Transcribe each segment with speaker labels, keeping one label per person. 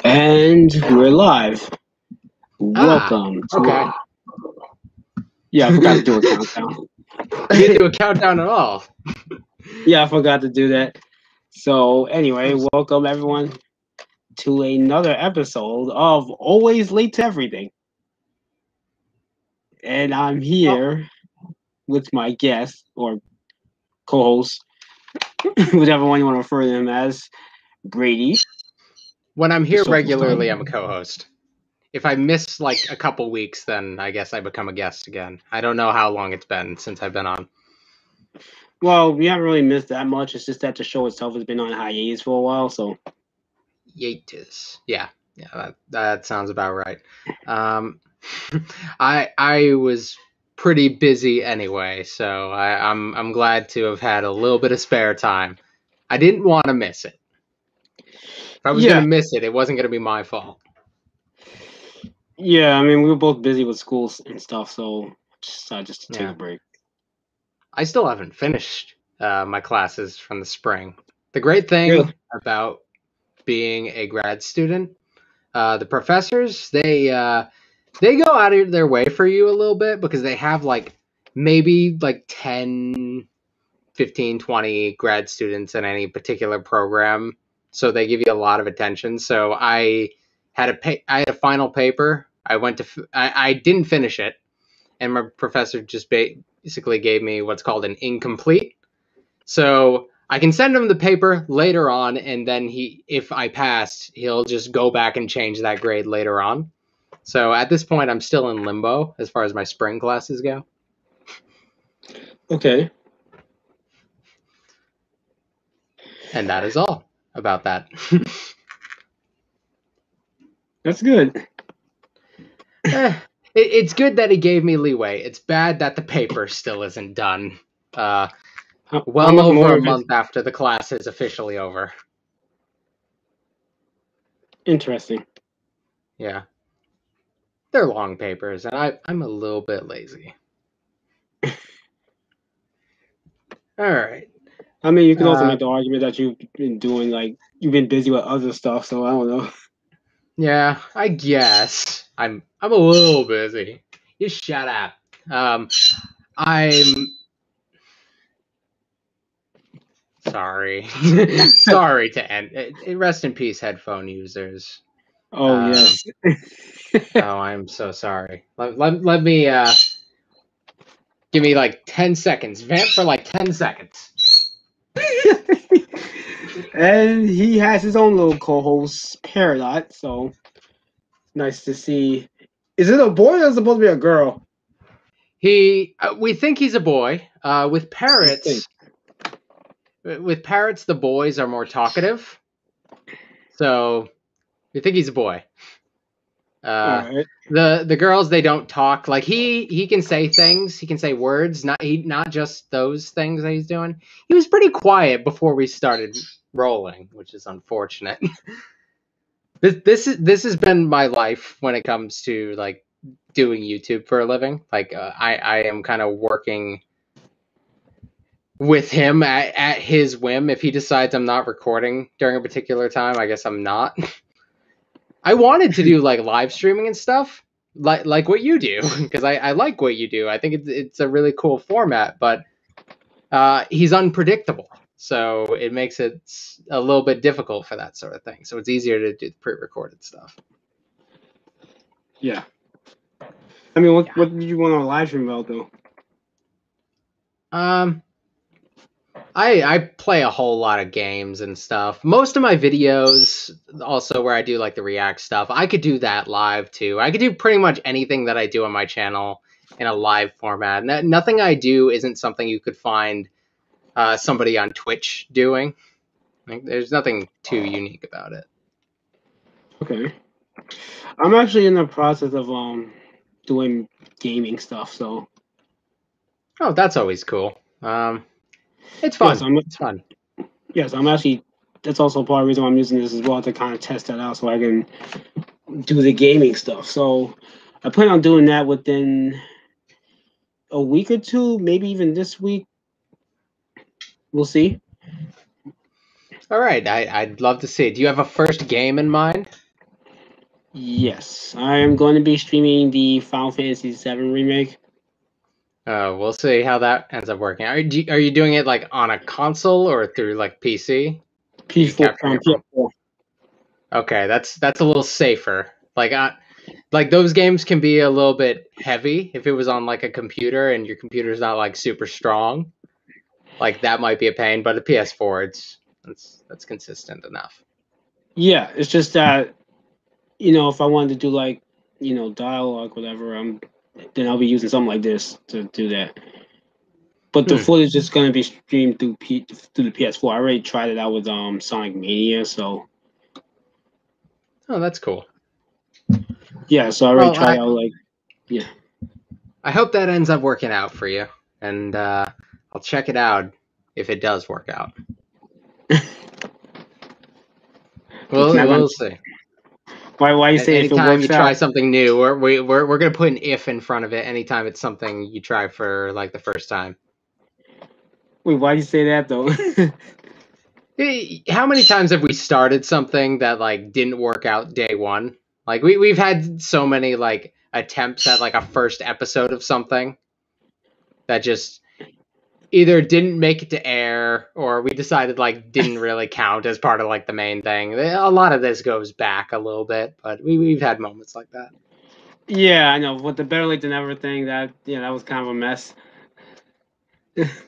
Speaker 1: And we're live.
Speaker 2: Ah,
Speaker 1: Welcome
Speaker 2: okay.
Speaker 1: to. Yeah, I forgot to do a countdown.
Speaker 2: You didn't do a countdown at all.
Speaker 1: Yeah, I forgot to do that. So, anyway, welcome everyone to another episode of Always Late to Everything. And I'm
Speaker 2: Oh,
Speaker 1: here with my guest or co host, whichever one you want to refer to him as, Grady.
Speaker 2: when I'm
Speaker 1: The
Speaker 2: here
Speaker 1: social stud.
Speaker 2: regularly, I'm a co-host. If I miss like a couple weeks, then I guess I become a guest again. I don't know how long it's been since I've been on.
Speaker 1: Well, we haven't really missed that much. It's just that the show itself has been on hiatus for a while. So,
Speaker 2: Yates. Yeah, that sounds about right. Um, I was pretty busy anyway, so I'm glad to have had a little bit of spare time. I didn't want to miss it. If I was
Speaker 1: yeah.
Speaker 2: gonna miss it, it wasn't gonna be my fault.
Speaker 1: Yeah, I mean, we were both busy with schools and stuff. So, decided just to take a
Speaker 2: Yeah.
Speaker 1: break.
Speaker 2: I still haven't finished my classes from the spring. The great thing
Speaker 1: Really?
Speaker 2: about being a grad student, the professors they go out of their way for you a little bit because they have like maybe like 10, 15, 20 grad students in any particular program, so they give you a lot of attention. So I had a final paper. I didn't finish it, and my professor just basically gave me what's called an incomplete. So I can send him the paper later on, and then if I passed, he'll just go back and change that grade later on. So at this point, I'm still in limbo as far as my spring classes go.
Speaker 1: Okay.
Speaker 2: And that is all about that.
Speaker 1: That's good.
Speaker 2: It's good that he gave me leeway. It's bad that the paper still isn't done.
Speaker 1: How
Speaker 2: Well
Speaker 1: much
Speaker 2: over
Speaker 1: more
Speaker 2: a
Speaker 1: of it?
Speaker 2: month after the class is officially over.
Speaker 1: Interesting.
Speaker 2: Yeah. They're long papers, and I'm a little bit lazy. All right.
Speaker 1: I mean, you could also
Speaker 2: Uh,
Speaker 1: make the argument that you've been doing like you've been busy with other stuff, so I don't know.
Speaker 2: yeah, I guess I'm a little busy. You shut up. I'm sorry. Sorry to end. Rest in peace, headphone users.
Speaker 1: Oh
Speaker 2: Um,
Speaker 1: yes.
Speaker 2: oh, I'm so sorry. Let me give me like 10 seconds. Vamp for like 10 seconds.
Speaker 1: And he has his own little co-host, Paradot. So nice to see. Is it a boy or is it supposed to be a girl?
Speaker 2: We think he's a boy.
Speaker 1: I think.
Speaker 2: With parrots, the boys are more talkative. So we think he's a boy.
Speaker 1: All
Speaker 2: Uh,
Speaker 1: right.
Speaker 2: the girls, they don't talk. Like he can say things. He can say words. Not just those things that he's doing. He was pretty quiet before we started rolling, which is unfortunate. This has been my life when it comes to like doing YouTube for a living. Like I am kind of working with him at his whim. If he decides I'm not recording during a particular time, I guess I'm not. I wanted to do like live streaming and stuff, like what you do, because I like what you do. I think it's a really cool format, but he's unpredictable, so it makes it a little bit difficult for that sort of thing. So it's easier to do the pre-recorded stuff.
Speaker 1: Yeah. I mean,
Speaker 2: Yeah.
Speaker 1: what did you want on live stream about though?
Speaker 2: Um, I play a whole lot of games and stuff. Most of my videos, also where I do like the React stuff, I could do that live too. I could do pretty much anything that I do on my channel in a live format. Nothing I do isn't something you could find somebody on Twitch doing. Like, there's nothing too unique about it.
Speaker 1: Okay. I'm actually in the process of doing gaming stuff, so
Speaker 2: Oh, that's always cool. It's
Speaker 1: yes,
Speaker 2: fun. It's fun.
Speaker 1: I'm actually that's also part of the reason why I'm using this as well to kind of test that out so I can do the gaming stuff. So I plan on doing that within a week or two, maybe even this week. We'll see.
Speaker 2: All right, I'd love to see it. Do you have a first game in mind?
Speaker 1: Yes, I am going to be streaming the Final Fantasy VII remake.
Speaker 2: We'll see how that ends up working. Are you doing it like on a console or through like PC? Are you
Speaker 1: PS4
Speaker 2: capturing it from?
Speaker 1: PS4.
Speaker 2: Okay, that's a little safer. Like those games can be a little bit heavy if it was on like a computer and your computer's not like super strong. Like that might be a pain, but a PS4, that's consistent enough.
Speaker 1: Yeah, it's just that if I wanted to do like dialogue, whatever, then I'll be using something like this to do that. But the
Speaker 2: Hmm.
Speaker 1: footage is going to be streamed through the PS4. I already tried it out with Sonic Mania, so
Speaker 2: Oh, that's cool.
Speaker 1: yeah. So I already
Speaker 2: Well,
Speaker 1: tried out like yeah.
Speaker 2: I hope that ends up working out for you, and I'll check it out if it does work out.
Speaker 1: It's not gonna.
Speaker 2: We'll see.
Speaker 1: Why you say if it
Speaker 2: Anytime you
Speaker 1: works
Speaker 2: try
Speaker 1: out?
Speaker 2: something new, we're gonna put an if in front of it. Anytime it's something you try for like the first time.
Speaker 1: Wait, why you say that though?
Speaker 2: How many times have we started something that like didn't work out day one? Like we've had so many like attempts at like a first episode of something that just either didn't make it to air or we decided like didn't really count as part of like the main thing. A lot of this goes back a little bit, but we've had moments like that.
Speaker 1: Yeah, I know. With the better late than ever thing, that was kind of a mess.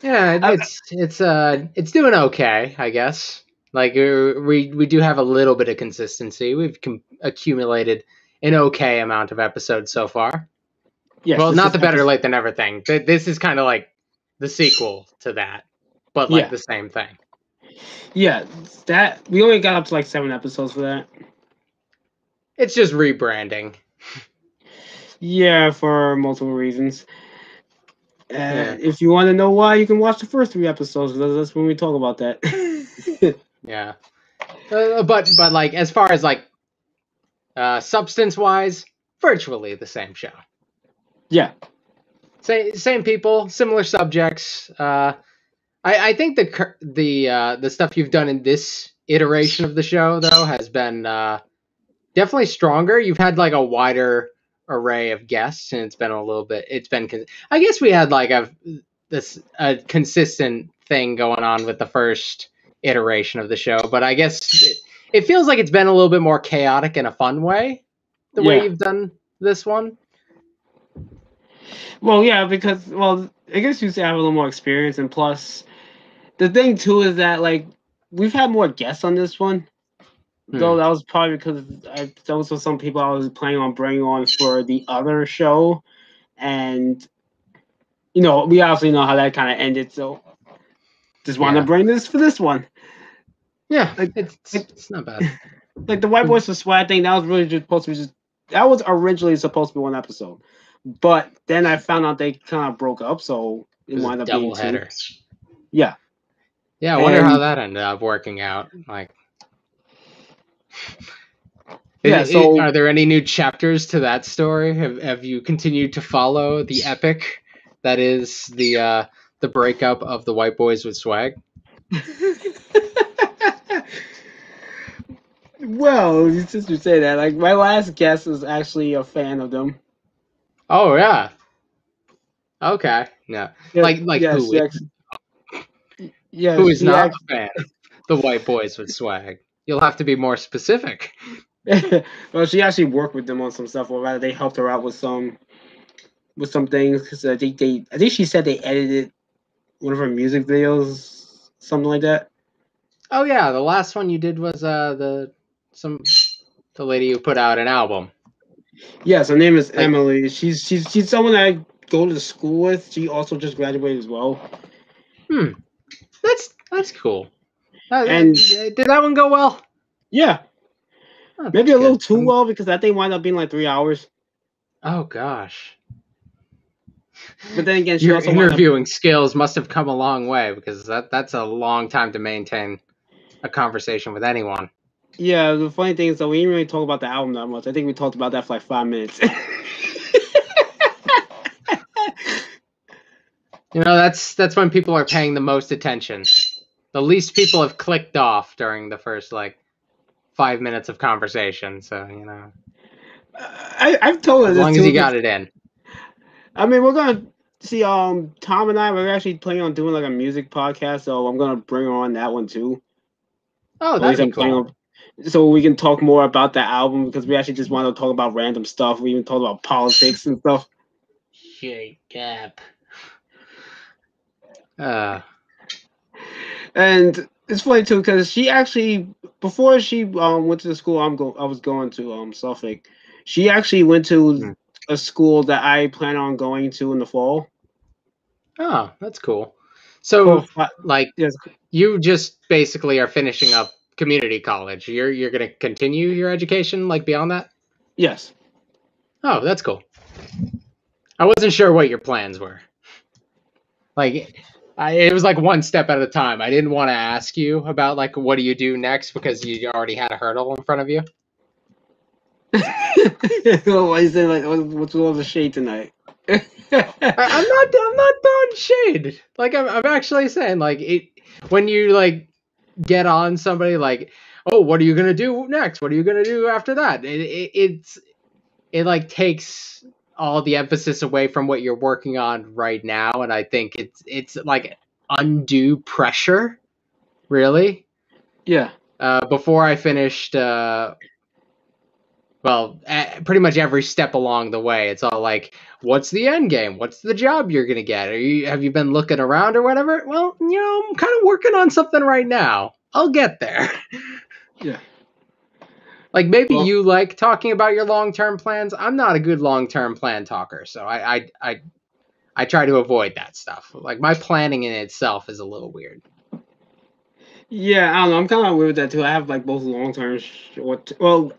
Speaker 2: Yeah,
Speaker 1: I,
Speaker 2: it's doing okay, I guess. Like we do have a little bit of consistency. We've accumulated an okay amount of episodes so far.
Speaker 1: yes,
Speaker 2: Well,
Speaker 1: this
Speaker 2: not
Speaker 1: is
Speaker 2: the better late than ever thing. This is kind of like the sequel to that, but like
Speaker 1: yeah,
Speaker 2: the same thing.
Speaker 1: yeah. That we only got up to like 7 episodes for that.
Speaker 2: It's just rebranding.
Speaker 1: Yeah, for multiple reasons.
Speaker 2: Yeah,
Speaker 1: If you want to know why, you can watch the first 3 episodes because that's when we talk about that.
Speaker 2: yeah. But like as far as like substance wise, virtually the same show.
Speaker 1: Yeah,
Speaker 2: Same people, similar subjects. I think the stuff you've done in this iteration of the show though has been definitely stronger. You've had like a wider array of guests, and it's been a little bit. I guess we had like a consistent thing going on with the first iteration of the show, but I guess it feels like it's been a little bit more chaotic in a fun way. The way
Speaker 1: yeah.
Speaker 2: you've done this one.
Speaker 1: Well, yeah, because I guess you say I have a little more experience, and plus, the thing too is that like we've had more guests on this one.
Speaker 2: Hmm.
Speaker 1: Though that was probably because those were some people I was planning on bringing on for the other show, and we obviously know how that kind of ended. So just want to
Speaker 2: Yeah.
Speaker 1: bring this for this one.
Speaker 2: Yeah.
Speaker 1: Like,
Speaker 2: It's not bad.
Speaker 1: like the White Boys for Swag thing, that was really just supposed to be that was originally supposed to be one episode, but then I found out they kind of broke up, so it
Speaker 2: It was a
Speaker 1: wound up being
Speaker 2: double
Speaker 1: two.
Speaker 2: header.
Speaker 1: Yeah.
Speaker 2: Yeah, I wonder how
Speaker 1: And
Speaker 2: that ended up working out. Like,
Speaker 1: yeah, so
Speaker 2: are there any new chapters to that story? Have you continued to follow the epic that is the breakup of the White Boys with Swag?
Speaker 1: well, since you say that, like my last guest was actually a fan of them.
Speaker 2: Oh yeah. Okay. No.
Speaker 1: Yeah,
Speaker 2: Like
Speaker 1: yeah, she actually, yeah,
Speaker 2: who is
Speaker 1: she
Speaker 2: not
Speaker 1: actually.
Speaker 2: a fan of the White Boys with Swag? You'll have to be more specific.
Speaker 1: Well, she actually worked with them on some stuff, or rather, they helped her out with some things. Because I think she said they edited one of her music videos, something like that.
Speaker 2: Oh yeah, the last one you did was the lady who put out an album.
Speaker 1: Yes, her name is
Speaker 2: Like,
Speaker 1: Emily. She's someone that I go to school with. She also just graduated as well.
Speaker 2: that's cool.
Speaker 1: And
Speaker 2: Did that one go well?
Speaker 1: yeah,
Speaker 2: Oh,
Speaker 1: maybe
Speaker 2: that's
Speaker 1: a little
Speaker 2: good.
Speaker 1: too well because that thing wound up being like 3 hours.
Speaker 2: Oh gosh.
Speaker 1: But then again, she
Speaker 2: Your
Speaker 1: also wound up.
Speaker 2: interviewing skills must have come a long way because that's a long time to maintain a conversation with anyone.
Speaker 1: Yeah, the funny thing is that we didn't really talk about the album that much. I think we talked about that for like 5 minutes.
Speaker 2: That's when people are paying the most attention. The least people have clicked off during the first like 5 minutes of conversation. So
Speaker 1: I've told her
Speaker 2: As
Speaker 1: this
Speaker 2: long as
Speaker 1: too.
Speaker 2: you got it in.
Speaker 1: I mean, we're gonna see. Tom and I we're actually planning on doing like a music podcast, so I'm gonna bring her on that one too.
Speaker 2: Oh,
Speaker 1: At
Speaker 2: that'd
Speaker 1: least
Speaker 2: be
Speaker 1: I'm planning
Speaker 2: cool.
Speaker 1: on, so we can talk more about the album because we actually just want to talk about random stuff. We even talk about politics and stuff.
Speaker 2: Shake up. Uh,
Speaker 1: And it's funny too because she actually before she went to the school I was going to Suffolk. She actually went to
Speaker 2: hmm.
Speaker 1: a school that I plan on going to in the fall.
Speaker 2: Oh, that's cool.
Speaker 1: For
Speaker 2: So, like,
Speaker 1: yes,
Speaker 2: you just basically are finishing up community college. You're gonna continue your education like beyond that.
Speaker 1: yes.
Speaker 2: Oh, that's cool. I wasn't sure what your plans were. Like, it was like one step at a time. I didn't want to ask you about like what do you do next because you already had a hurdle in front of you.
Speaker 1: Why you say like what's all the shade tonight?
Speaker 2: I'm not throwing shade. Like I'm actually saying like it when you like get on somebody like, oh, what are you gonna do next? What are you gonna do after that? It like takes all the emphasis away from what you're working on right now, and I think it's like undue pressure, really.
Speaker 1: Yeah.
Speaker 2: Before I finished, pretty much every step along the way, it's all like, what's the end game? What's the job you're gonna get? Have you been looking around or whatever? Well, I'm kind of working on something right now. I'll get there.
Speaker 1: Yeah.
Speaker 2: Like maybe
Speaker 1: Well,
Speaker 2: you like talking about your long term plans. I'm not a good long term plan talker, so I try to avoid that stuff. Like my planning in itself is a little weird.
Speaker 1: yeah, I don't know. I'm kind of weird with that too. I have like both long term, short. Well,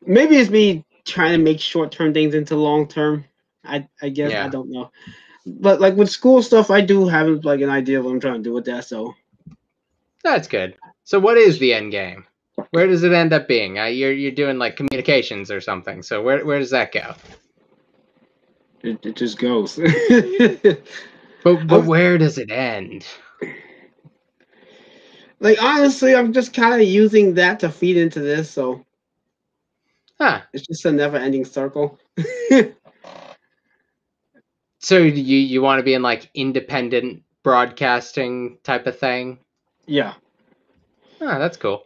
Speaker 1: maybe it's me trying to make short term things into long term. I guess I
Speaker 2: Yeah,
Speaker 1: don't know. But like with school stuff, I do have like an idea of what I'm trying to do with that. So
Speaker 2: that's good. So what is the end game? Where does it end up being? You're doing like communications or something. So where does that go?
Speaker 1: it just goes.
Speaker 2: But
Speaker 1: I'm,
Speaker 2: where does it end?
Speaker 1: like honestly, I'm just kind of using that to feed into this. So
Speaker 2: Huh.
Speaker 1: it's just a never ending circle.
Speaker 2: So you want to be in like independent broadcasting type of thing?
Speaker 1: Yeah.
Speaker 2: Ah, that's cool.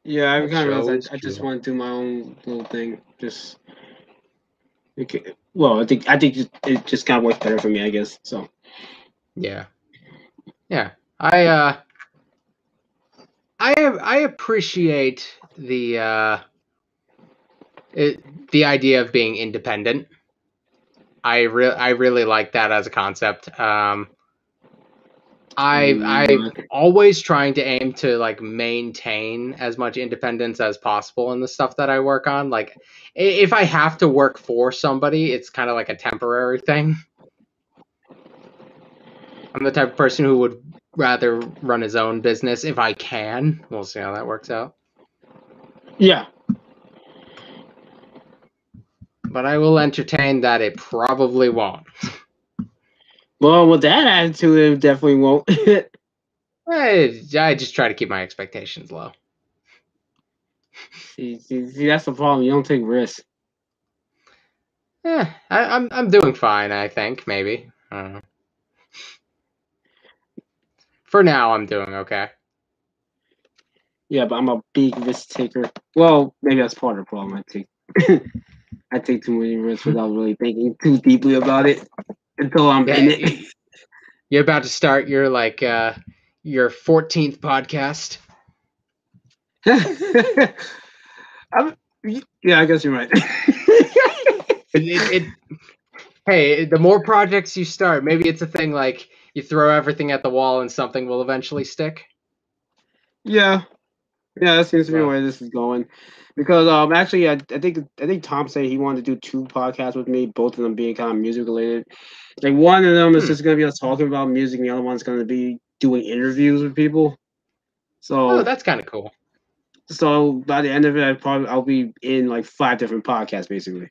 Speaker 1: Yeah, I
Speaker 2: That
Speaker 1: kind of realized
Speaker 2: shows
Speaker 1: I just
Speaker 2: cool.
Speaker 1: want to do my own little thing. Just okay. Well, I think it just kind of works better for me, I guess. So
Speaker 2: Yeah. Yeah. I appreciate the idea of being independent. I really like that as a concept. I've always trying to aim to like maintain as much independence as possible in the stuff that I work on. Like if I have to work for somebody, it's kind of like a temporary thing. I'm the type of person who would rather run his own business if I can. We'll see how that works out.
Speaker 1: yeah.
Speaker 2: But I will entertain that it probably won't.
Speaker 1: Well, with that attitude, it definitely won't.
Speaker 2: I just try to keep my expectations low.
Speaker 1: See, that's the problem. You don't take risks.
Speaker 2: I'm doing fine. I think maybe. I don't know. For now, I'm doing okay.
Speaker 1: Yeah, but I'm a big risk taker. Well, maybe that's part of the problem. I take too many risks without really thinking too deeply about it until I'm in
Speaker 2: Yeah,
Speaker 1: it.
Speaker 2: you're about to start your 14th podcast.
Speaker 1: I'm, yeah, I guess you're right.
Speaker 2: It hey, the more projects you start, maybe it's a thing like you throw everything at the wall and something will eventually stick.
Speaker 1: Yeah, yeah, that seems to be
Speaker 2: Well,
Speaker 1: where this is going. Because actually, I think Tom said he wanted to do two podcasts with me, both of them being kind of music related. Like one of them is
Speaker 2: hmm.
Speaker 1: just gonna be us talking about music, and the other one's gonna be doing interviews with people.
Speaker 2: Oh,
Speaker 1: So
Speaker 2: that's kind of cool.
Speaker 1: so by the end of it, I'll be in like 5 different podcasts basically.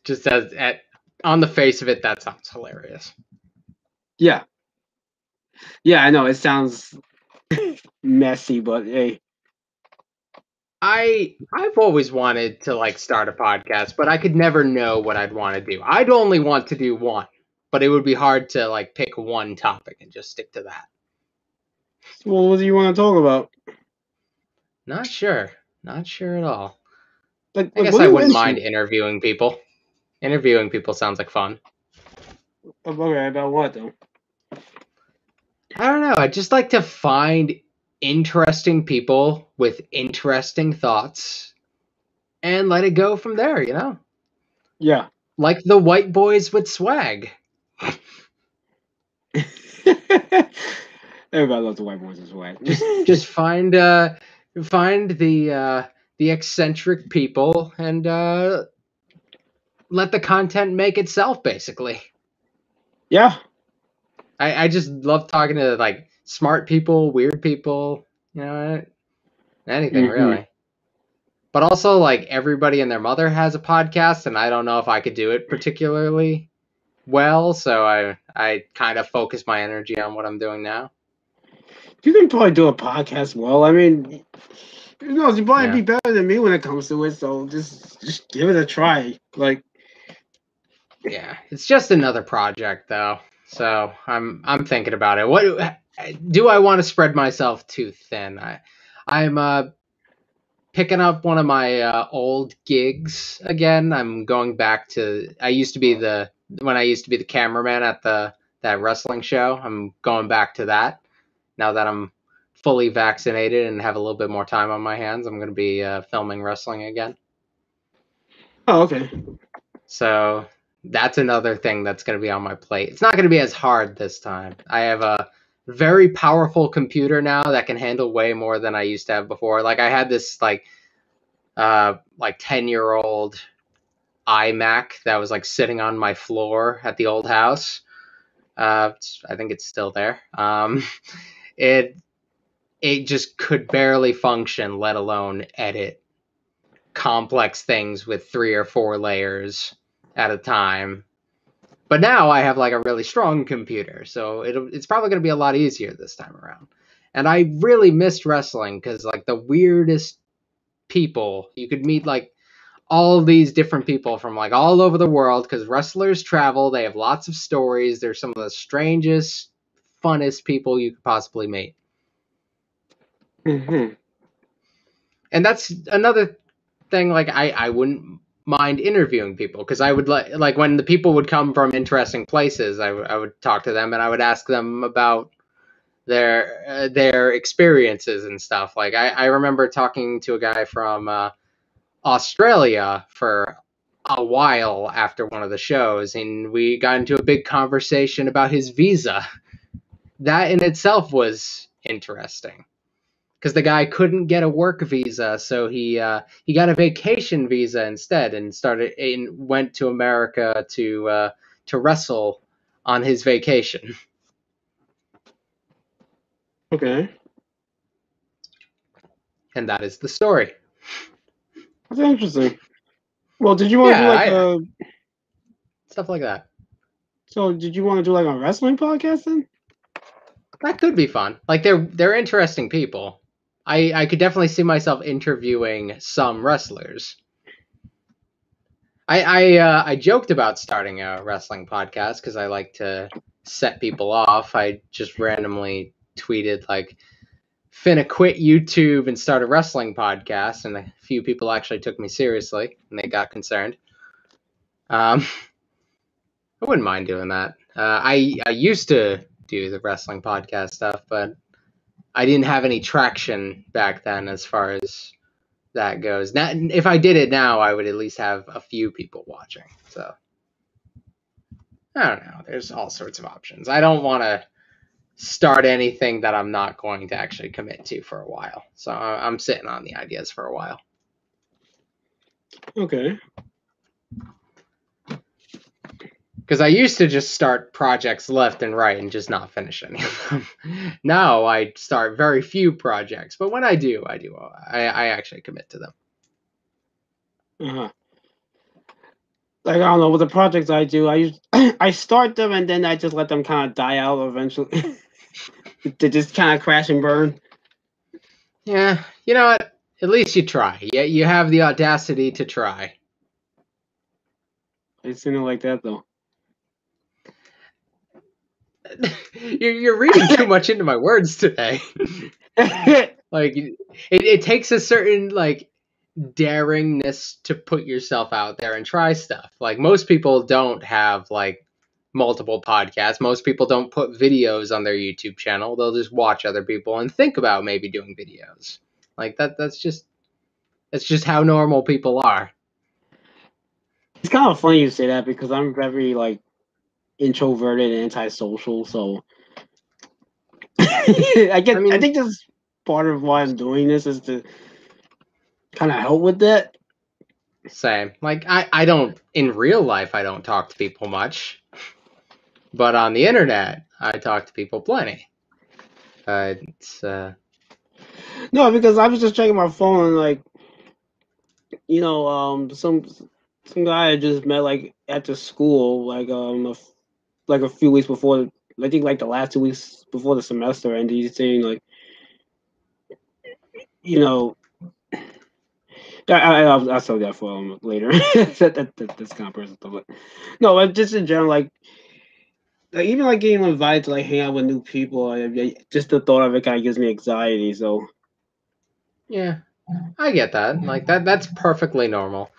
Speaker 2: Just on the face of it, that sounds hilarious.
Speaker 1: Yeah, yeah, I know it sounds messy, but hey,
Speaker 2: I've always wanted to like start a podcast, but I could never know what I'd want to do. I'd only want to do one, but it would be hard to like pick one topic and just stick to that.
Speaker 1: Well, what do you want to talk about?
Speaker 2: Not sure. Not sure at all.
Speaker 1: Like
Speaker 2: I guess
Speaker 1: what
Speaker 2: I
Speaker 1: are you
Speaker 2: wouldn't
Speaker 1: into?
Speaker 2: mind interviewing people. Interviewing people sounds like fun.
Speaker 1: Okay, about what though?
Speaker 2: I don't know. I just like to find interesting people with interesting thoughts and let it go from there, you know?
Speaker 1: Yeah.
Speaker 2: Like the white boys with swag.
Speaker 1: Everybody loves the white boys as well.
Speaker 2: Just find the eccentric people and let the content make itself basically.
Speaker 1: Yeah.
Speaker 2: I just love talking to like smart people, weird people, you know, anything really. But also like everybody and their mother has a podcast and I don't know if I could do it particularly well, so I kind of focus my energy on what I'm doing now.
Speaker 1: You can probably do a podcast well. I mean, you'd probably
Speaker 2: Yeah.
Speaker 1: be better than me when it comes to it, so just give it a try. Like,
Speaker 2: Yeah, it's just another project though. So I'm thinking about it. What do I want to spread myself too thin? I'm picking up one of my old gigs again. I'm going back to I used to be the cameraman at that wrestling show. I'm going back to that now that I'm fully vaccinated and have a little bit more time on my hands. I'm going to be filming wrestling again.
Speaker 1: oh, okay.
Speaker 2: So that's another thing that's going to be on my plate. It's not going to be as hard this time. I have a very powerful computer now that can handle way more than I used to have before. Like I had this like 10-year-old iMac that was like sitting on my floor at the old house. I think it's still there. It just could barely function, let alone edit complex things with 3 or 4 layers at a time. But now I have like a really strong computer, so it's probably going to be a lot easier this time around. And I really missed wrestling because like the weirdest people you could meet, like all of these different people from like all over the world, because wrestlers travel, they have lots of stories. They're some of the strangest, funnest people you could possibly meet.
Speaker 1: Mm-hmm.
Speaker 2: And that's another thing, like I wouldn't mind interviewing people because I would like when the people would come from interesting places, I would talk to them and I would ask them about their experiences and stuff. Like I remember talking to a guy from Australia for a while after one of the shows, and we got into a big conversation about his visa. That in itself was interesting because the guy couldn't get a work visa, so he got a vacation visa instead, and went to America to wrestle on his vacation.
Speaker 1: Okay.
Speaker 2: And that is the story.
Speaker 1: That's interesting. Well, did you want to do like
Speaker 2: stuff like that?
Speaker 1: So, did you want to do like a wrestling podcast then?
Speaker 2: That could be fun. Like they're interesting people. I could definitely see myself interviewing some wrestlers. I joked about starting a wrestling podcast because I like to set people off. I just randomly tweeted like, "Finna quit YouTube and start a wrestling podcast," and a few people actually took me seriously and they got concerned. I wouldn't mind doing that. I used to do the wrestling podcast stuff, but I didn't have any traction back then as far as that goes. Now, if I did it now, I would at least have a few people watching. So I don't know. There's all sorts of options. I don't want to start anything that I'm not going to actually commit to for a while. So I'm sitting on the ideas for a while.
Speaker 1: Okay.
Speaker 2: Because I used to just start projects left and right and just not finish any of them. Now I start very few projects, but when I do. I actually commit to them.
Speaker 1: Uh-huh. Like, I don't know, with the projects I do, I start them and then I just let them kind of die out eventually. They just kind of crash and burn.
Speaker 2: Yeah, you know what? At least you try. Yeah, you have the audacity to try.
Speaker 1: It's something like that though.
Speaker 2: You're reading too much into my words today. Like it takes a certain like daringness to put yourself out there and try stuff. Like most people don't have like multiple podcasts. Most people don't put videos on their YouTube channel. They'll just watch other people and think about maybe doing videos. Like that's just how normal people are.
Speaker 1: It's kind of funny you say that because I'm very like introverted and antisocial, so I
Speaker 2: I
Speaker 1: think
Speaker 2: mean,
Speaker 1: this is part of why I'm doing this is to kind of help with that.
Speaker 2: same. Like I don't in real life I don't talk to people much, but on the internet I talk to people plenty. It's
Speaker 1: No, because I was just checking my phone and like some guy I just met like after school like a few weeks before I think like the last 2 weeks before the semester and he's saying like you know I'll tell that for later. That's kind of personal, but no, but just in general, like even like getting invited to like hang out with new people, just the thought of it kind of gives me anxiety. So
Speaker 2: yeah, I get that. Like that's perfectly normal.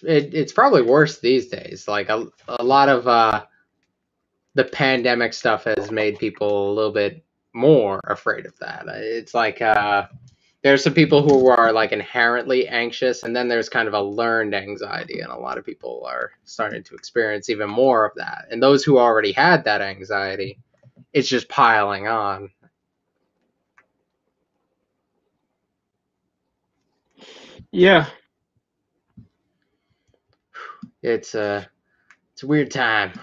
Speaker 2: It's probably worse these days. Like a lot of the pandemic stuff has made people a little bit more afraid of that. It's like there's some people who are like inherently anxious, and then there's kind of a learned anxiety, and a lot of people are starting to experience even more of that. And those who already had that anxiety, it's just piling on.
Speaker 1: yeah,
Speaker 2: It's a weird time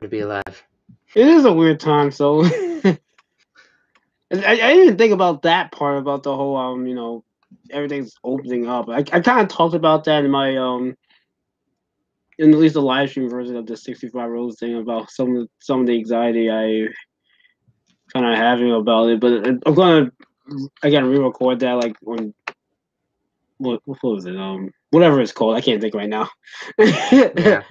Speaker 2: to be alive.
Speaker 1: it is a weird time. So I didn't even think about that part about the whole everything's opening up. I kind of talked about that in my in at least the live stream version of the 65 rules thing about some of the anxiety I kind of having about it. But I'm gonna again re-record that like on what was it whatever it's called. I can't think right now.
Speaker 2: Yeah.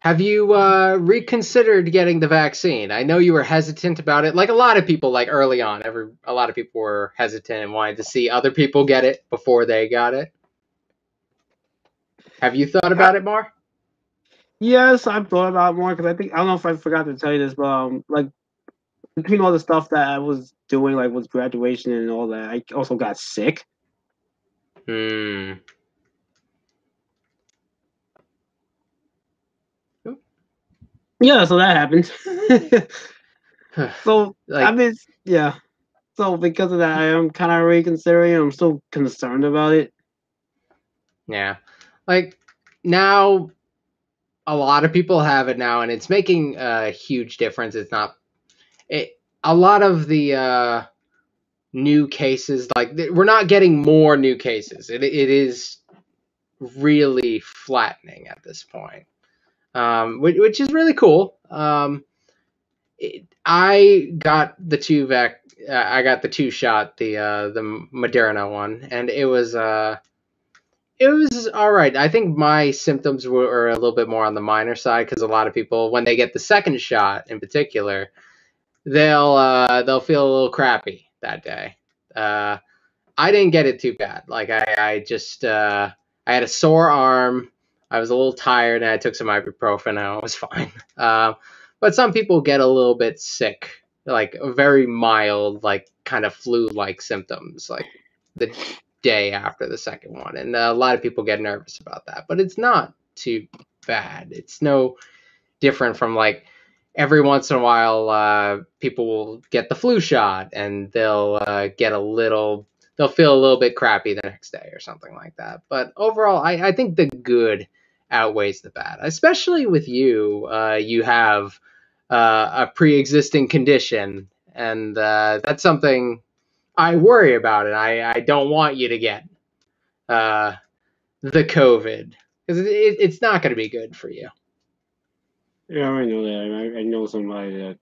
Speaker 2: Have you reconsidered getting the vaccine? I know you were hesitant about it. Like a lot of people, like early on, a lot of people were hesitant and wanted to see other people get it before they got it. Have you thought about it more?
Speaker 1: Yes, I've thought about it more because I don't know if I forgot to tell you this, but like between all the stuff that I was doing, like with graduation and all that, I also got sick.
Speaker 2: Hmm.
Speaker 1: Yeah, so that happened. So I
Speaker 2: Like,
Speaker 1: mean, yeah. So because of that, I am kind of reconsidering. I'm still concerned about it.
Speaker 2: yeah. Like now, a lot of people have it now, and it's making a huge difference. It's not. It, a lot of the new cases, like we're not getting more new cases. It is really flattening at this point, which is really cool. I got the I got the two shot, the Moderna one, and it was all right. I think my symptoms were a little bit more on the minor side because a lot of people, when they get the second shot in particular, they'll feel a little crappy that day. Uh, I didn't get it too bad. Like I just I had a sore arm. I was a little tired, and I took some ibuprofen, and I was fine. But some people get a little bit sick, like very mild, like kind of flu-like symptoms, like the day after the second one, and a lot of people get nervous about that. But it's not too bad. It's no different from like every once in a while people will get the flu shot and they'll feel a little bit crappy the next day or something like that. But overall, I think the good outweighs the bad, especially with you. You have a pre-existing condition, and that's something I worry about, and I don't want you to get uh, the COVID because it's not going to be good for you.
Speaker 1: Yeah, I know that. I know somebody that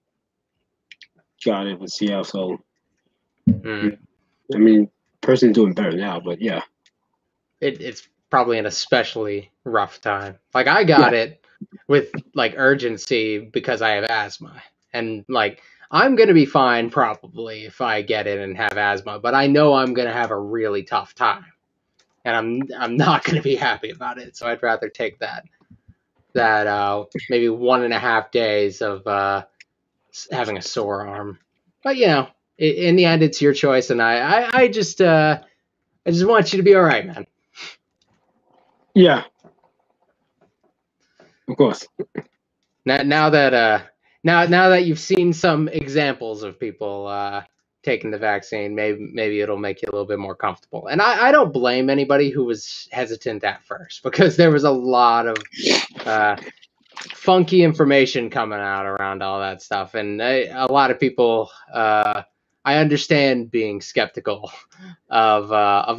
Speaker 1: got it with CL. So
Speaker 2: Mm.
Speaker 1: I mean, person doing better now, but yeah.
Speaker 2: It's probably an especially rough time. Like I got it with like urgency because I have asthma, and like I'm gonna be fine probably if I get it and have asthma, but I know I'm gonna have a really tough time, and I'm not gonna be happy about it. So I'd rather take that maybe 1.5 days of having a sore arm. But you know, in the end, it's your choice, and I just want you to be all right, man.
Speaker 1: Yeah, of course.
Speaker 2: Now that you've seen some examples of people taking the vaccine, maybe it'll make you a little bit more comfortable. And I don't blame anybody who was hesitant at first because there was a lot of funky information coming out around all that stuff, and a lot of people. I understand being skeptical of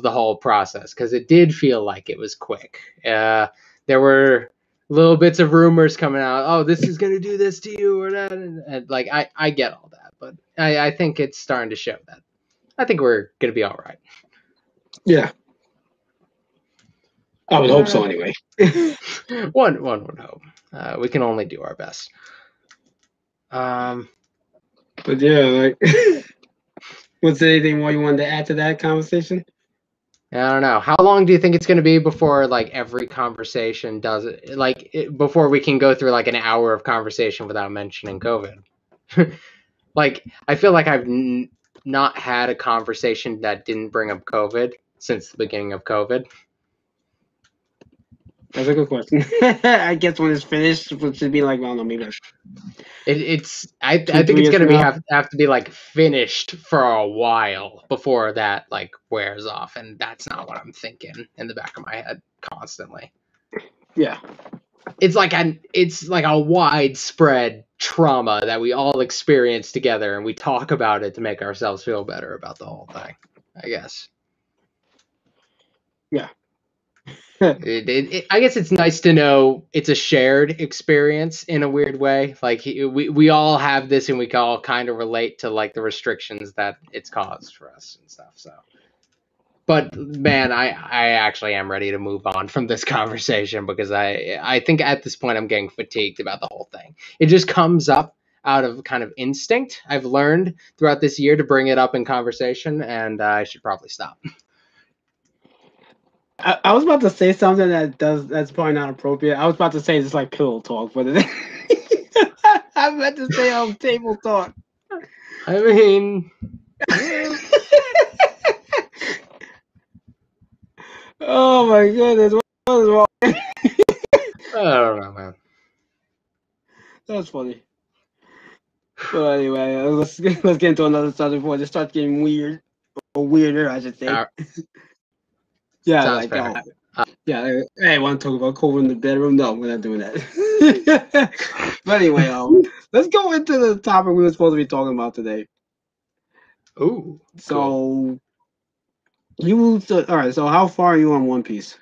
Speaker 2: the whole process because it did feel like it was quick. There were little bits of rumors coming out. Oh, this is gonna do this to you or that, and like I get all that, but I think it's starting to show that. I think we're gonna be all right.
Speaker 1: Yeah, I would hope so anyway.
Speaker 2: One would hope. We can only do our best.
Speaker 1: But yeah, like, was there anything more you wanted to add to that conversation?
Speaker 2: I don't know. How long do you think it's going to be before like every conversation does it? Like before we can go through like an hour of conversation without mentioning COVID? Like I feel like I've not had a conversation that didn't bring up COVID since the beginning of COVID.
Speaker 1: That's a good question. I guess when it's finished, which should be like, I don't know, maybe like
Speaker 2: I think
Speaker 1: 3
Speaker 2: it's
Speaker 1: years
Speaker 2: gonna
Speaker 1: from
Speaker 2: be
Speaker 1: now.
Speaker 2: have to be like finished for a while before that like wears off, and that's not what I'm thinking in the back of my head constantly.
Speaker 1: Yeah.
Speaker 2: It's like a widespread trauma that we all experience together, and we talk about it to make ourselves feel better about the whole thing, I guess.
Speaker 1: Yeah.
Speaker 2: I guess it's nice to know it's a shared experience in a weird way. Like we all have this, and we can all kind of relate to like the restrictions that it's caused for us and stuff. So, but man, I actually am ready to move on from this conversation because I think at this point I'm getting fatigued about the whole thing. It just comes up out of kind of instinct. I've learned throughout this year to bring it up in conversation, and I should probably stop.
Speaker 1: I was about to say something that's probably not appropriate. I was about to say it's like pillow talk, but I meant to say table talk.
Speaker 2: I mean, yeah.
Speaker 1: Oh my goodness, what is wrong?
Speaker 2: I don't know, man.
Speaker 1: That's funny. But anyway, let's get into another subject before it starts getting weird or weirder, I should say. Yeah,
Speaker 2: Sounds
Speaker 1: like
Speaker 2: fair.
Speaker 1: yeah. Hey, I want to talk about COVID in the bedroom? No, we're not doing that. But anyway, let's go into the topic we were supposed to be talking about today.
Speaker 2: Ooh.
Speaker 1: So all right. So how far are you on One Piece?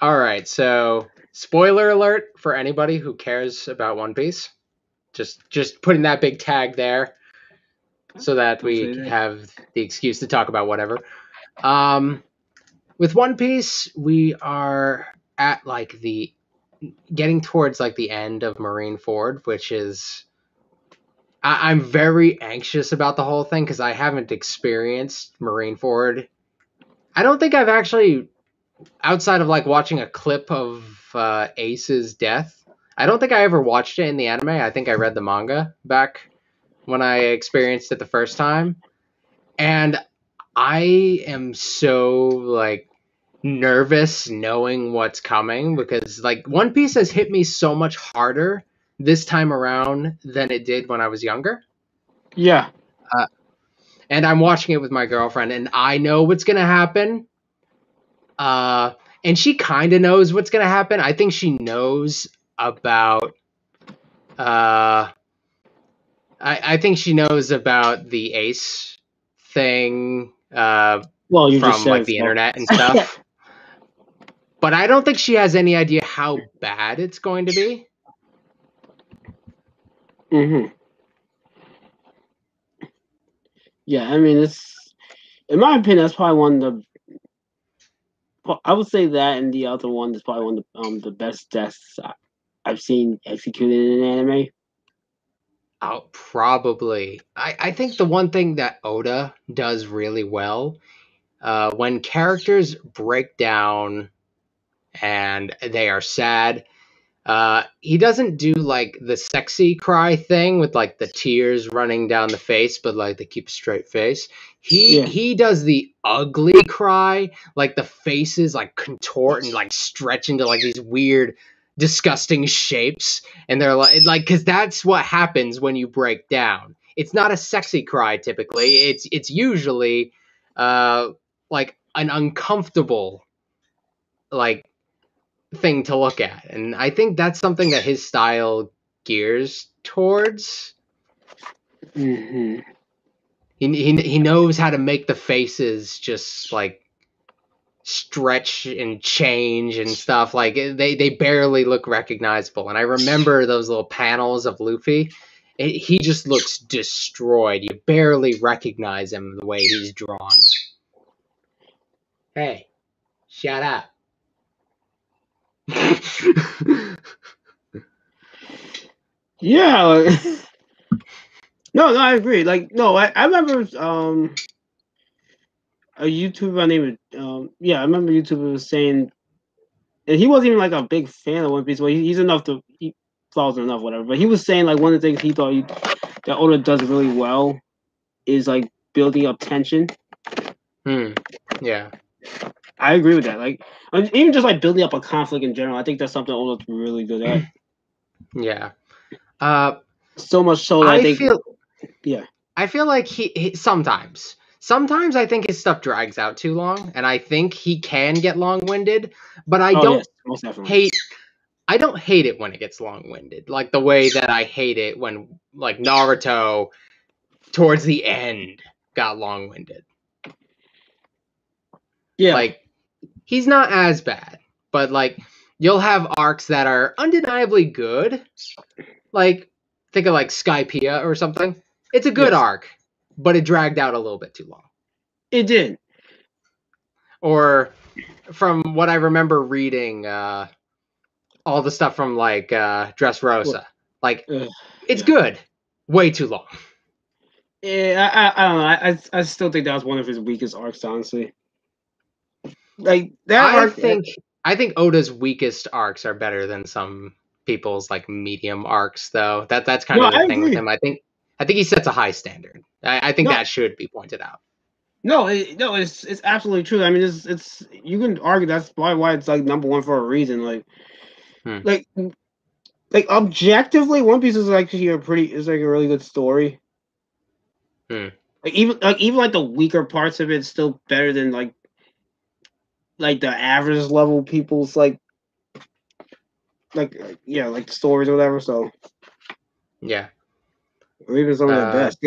Speaker 2: All right. So, spoiler alert for anybody who cares about One Piece. Just putting that big tag there, so that we have the excuse to talk about whatever. With One Piece, we are at like getting towards like the end of Marineford, which is I'm very anxious about the whole thing because I haven't experienced Marineford. I don't think I've actually, outside of like watching a clip of Ace's death, I don't think I ever watched it in the anime. I think I read the manga back when I experienced it the first time. And I am so like nervous knowing what's coming because like One Piece has hit me so much harder this time around than it did when I was younger.
Speaker 1: Yeah.
Speaker 2: And I'm watching it with my girlfriend, and I know what's gonna happen. And she kind of knows what's gonna happen. I think she knows about. I think she knows about the Ace thing.
Speaker 1: Well, you
Speaker 2: from
Speaker 1: just said
Speaker 2: like the
Speaker 1: so.
Speaker 2: internet and stuff. But I don't think she has any idea how bad it's going to be.
Speaker 1: Mm-hmm. Yeah, I mean in my opinion, that's probably one of the. I would say that, and the other one is probably one of the best deaths I've seen executed in an anime.
Speaker 2: Oh, probably. I think the one thing that Oda does really well, when characters break down and they are sad, he doesn't do like the sexy cry thing with like the tears running down the face, but like they keep a straight face. He
Speaker 1: Yeah,
Speaker 2: he does the ugly cry, like the faces like contort and like stretch into like these weird, disgusting shapes, and they're like because that's what happens when you break down. It's not a sexy cry typically. It's usually like an uncomfortable like thing to look at, and I think that's something that his style gears towards.
Speaker 1: hmm
Speaker 2: He knows how to make the faces just like stretch and change and stuff. Like they barely look recognizable. And I remember those little panels of Luffy. He just looks destroyed. You barely recognize him the way he's drawn. Hey, shut up.
Speaker 1: yeah. No, I agree. Like, no, I remember a YouTuber named I remember YouTuber was saying, and he wasn't even like a big fan of One Piece, but he's enough to he follows enough, whatever. But he was saying like one of the things he thought that Oda does really well is like building up tension.
Speaker 2: Yeah.
Speaker 1: I agree with that. Like even just like building up a conflict in general, I think that's something Oda's really good at.
Speaker 2: Yeah.
Speaker 1: So much so that I
Speaker 2: I
Speaker 1: think,
Speaker 2: feel
Speaker 1: yeah,
Speaker 2: I feel like he sometimes I think his stuff drags out too long, and I think he can get long-winded, but
Speaker 1: oh yes, most definitely.
Speaker 2: hate I don't hate it when it gets long-winded, like the way that I hate it when like Naruto towards the end got long-winded.
Speaker 1: Yeah,
Speaker 2: Like he's not as bad, but like you'll have arcs that are undeniably good. Like think of like Skypiea or something. It's a good
Speaker 1: yes,
Speaker 2: arc, but it dragged out a little bit too long.
Speaker 1: it did.
Speaker 2: Or from what I remember reading, all the stuff from like
Speaker 1: Well,
Speaker 2: Dressrosa, like it's
Speaker 1: yeah.
Speaker 2: good, way too long.
Speaker 1: Yeah, I don't know. I still think that was one of his weakest arcs, honestly. Like that
Speaker 2: I
Speaker 1: arc.
Speaker 2: think I think Oda's weakest arcs are better than some people's like medium arcs, though. That's kind
Speaker 1: No,
Speaker 2: of the
Speaker 1: I
Speaker 2: thing with
Speaker 1: agree.
Speaker 2: him. I think he sets a high standard. I think
Speaker 1: No,
Speaker 2: that should be pointed out.
Speaker 1: no, no. It's absolutely true. I mean, it's you can argue that's probably why it's like number one for a reason.
Speaker 2: Hmm.
Speaker 1: Like, like objectively, One Piece is actually is like a really good story.
Speaker 2: Hmm.
Speaker 1: Even like the weaker parts of it's still better than like the average level people's yeah, like stories or whatever. So,
Speaker 2: Yeah.
Speaker 1: or even some of the
Speaker 2: Uh,
Speaker 1: best.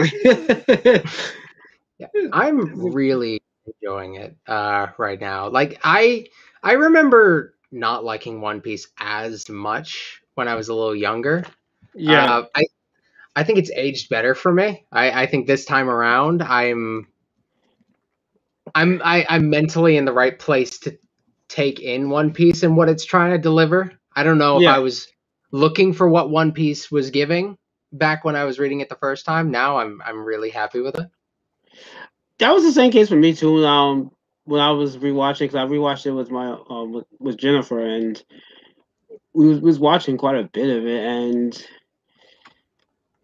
Speaker 2: yeah. I'm really enjoying it right now. Like I remember not liking One Piece as much when I was a little younger.
Speaker 1: Yeah,
Speaker 2: I think it's aged better for me. I think this time around I'm mentally in the right place to take in One Piece and what it's trying to deliver. I don't know if
Speaker 1: yeah.
Speaker 2: I was looking for what One Piece was giving back when I was reading it the first time. Now I'm really happy with it.
Speaker 1: That was the same case for me too. When I was rewatching, because I rewatched it with my with Jennifer, and we was watching quite a bit of it, and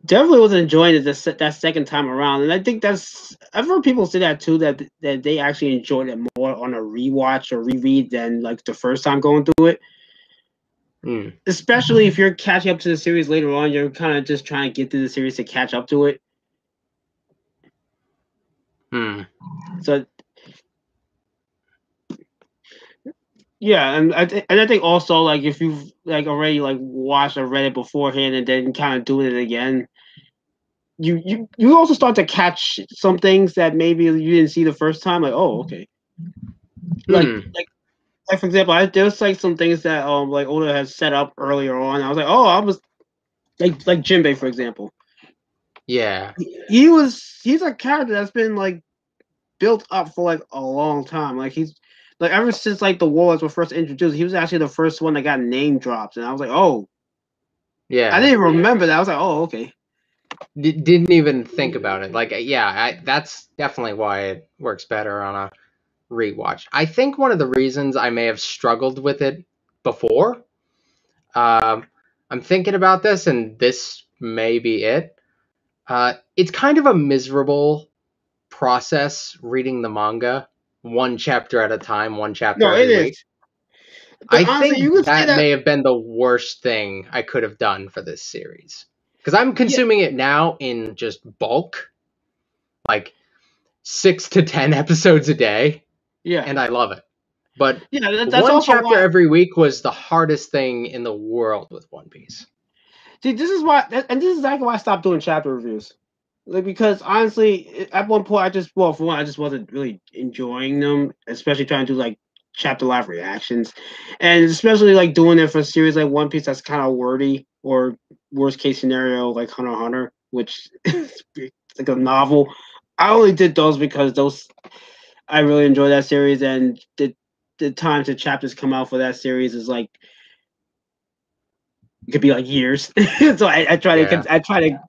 Speaker 1: definitely was enjoying it that second time around. And I think I've heard people say that too, that they actually enjoyed it more on a rewatch or reread than like the first time going through it.
Speaker 2: Mm.
Speaker 1: Especially if you're catching up to the series later on, you're kind of just trying to get through the series to catch up to it.
Speaker 2: Mm.
Speaker 1: So yeah, and I think also like if you've like already like watched or read it beforehand and then kind of doing it again, you also start to catch some things that maybe you didn't see the first time. Like, oh, okay. Like
Speaker 2: Mm.
Speaker 1: like for example, there's like some things that like Oda has set up earlier on. I was like, oh, I was like Jinbei, for example.
Speaker 2: Yeah.
Speaker 1: He's a character that's been like built up for like a long time. Like he's like ever since like the Warlords were first introduced, he was actually the first one that got name dropped, and I was like, oh, I
Speaker 2: Yeah.
Speaker 1: didn't remember that. I was like, oh, okay.
Speaker 2: Didn't even think about it. Like, yeah, that's definitely why it works better on a rewatch. I think one of the reasons I may have struggled with it before, I'm thinking about this, and this may be it. It's kind of a miserable process reading the manga, one chapter at a time, one chapter
Speaker 1: No, it
Speaker 2: every
Speaker 1: is.
Speaker 2: week.
Speaker 1: But
Speaker 2: I
Speaker 1: honestly, you
Speaker 2: think
Speaker 1: could say
Speaker 2: that
Speaker 1: that.
Speaker 2: may have been the worst thing I could have done for this series. Because I'm
Speaker 1: Yeah,
Speaker 2: consuming it now in just bulk, like 6 to 10 episodes a day,
Speaker 1: yeah,
Speaker 2: and I love it. But
Speaker 1: yeah. That's
Speaker 2: one
Speaker 1: also
Speaker 2: chapter
Speaker 1: why.
Speaker 2: every week was the hardest thing in the world with One Piece.
Speaker 1: See, this is why, and this is exactly why I stopped doing chapter reviews. Like because honestly, at one point, for one, I just wasn't really enjoying them, especially trying to do like chapter live reactions, and especially like doing it for a series like One Piece that's kind of wordy or worst case scenario like Hunter x Hunter, which is like a novel. I only did those because those I really enjoy that series, and the times the chapters come out for that series is like it could be like years. So
Speaker 2: Yeah.
Speaker 1: I try to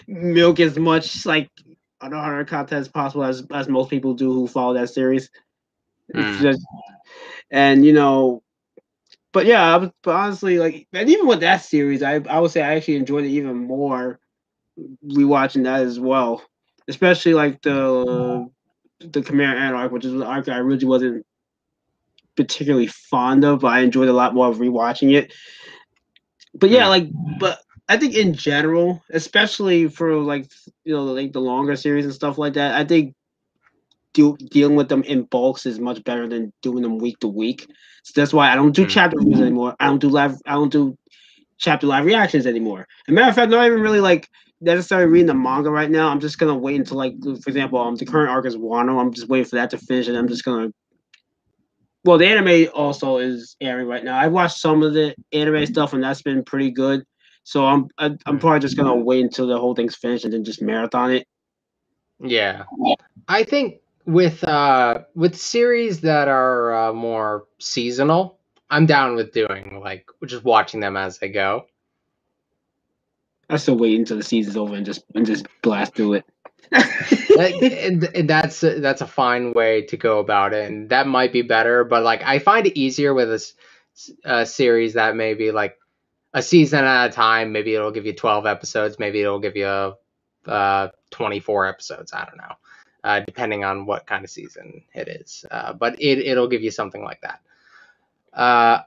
Speaker 1: milk as much like Hunter x Hunter content as possible as most people do who follow that series. It's
Speaker 2: Mm.
Speaker 1: just and but yeah, but honestly, like and even with that series, I would say I actually enjoyed it even more rewatching that as well, especially like the Chimera Ant arc, which is an arc I really wasn't particularly fond of, but I enjoyed a lot more of rewatching it. But yeah,
Speaker 2: Mm.
Speaker 1: like but I think in general, especially for like like the longer series and stuff like that, I think dealing with them in bulks is much better than doing them week to week. So that's why I don't do
Speaker 2: Mm.
Speaker 1: chapter reviews anymore. I don't do chapter live reactions anymore. As a matter of fact, not even really like necessarily reading the manga right now. I'm just gonna wait until like for example, the current arc is Wano. I'm just waiting for that to finish, and I'm just gonna. Well, the anime also is airing right now. I watched some of the anime stuff, and that's been pretty good. So I'm
Speaker 2: Mm.
Speaker 1: probably just gonna wait until the whole thing's finished and then just marathon it.
Speaker 2: Yeah. I think with series that are more seasonal, I'm down with doing like just watching them as they go.
Speaker 1: I still wait until the season's over and just blast through it.
Speaker 2: And that's a fine way to go about it, and that might be better. But like I find it easier with a series that maybe like a season at a time. Maybe it'll give you 12 episodes. Maybe it'll give you 24 episodes. I don't know, depending on what kind of season it is. But it'll give you something like that. Uh,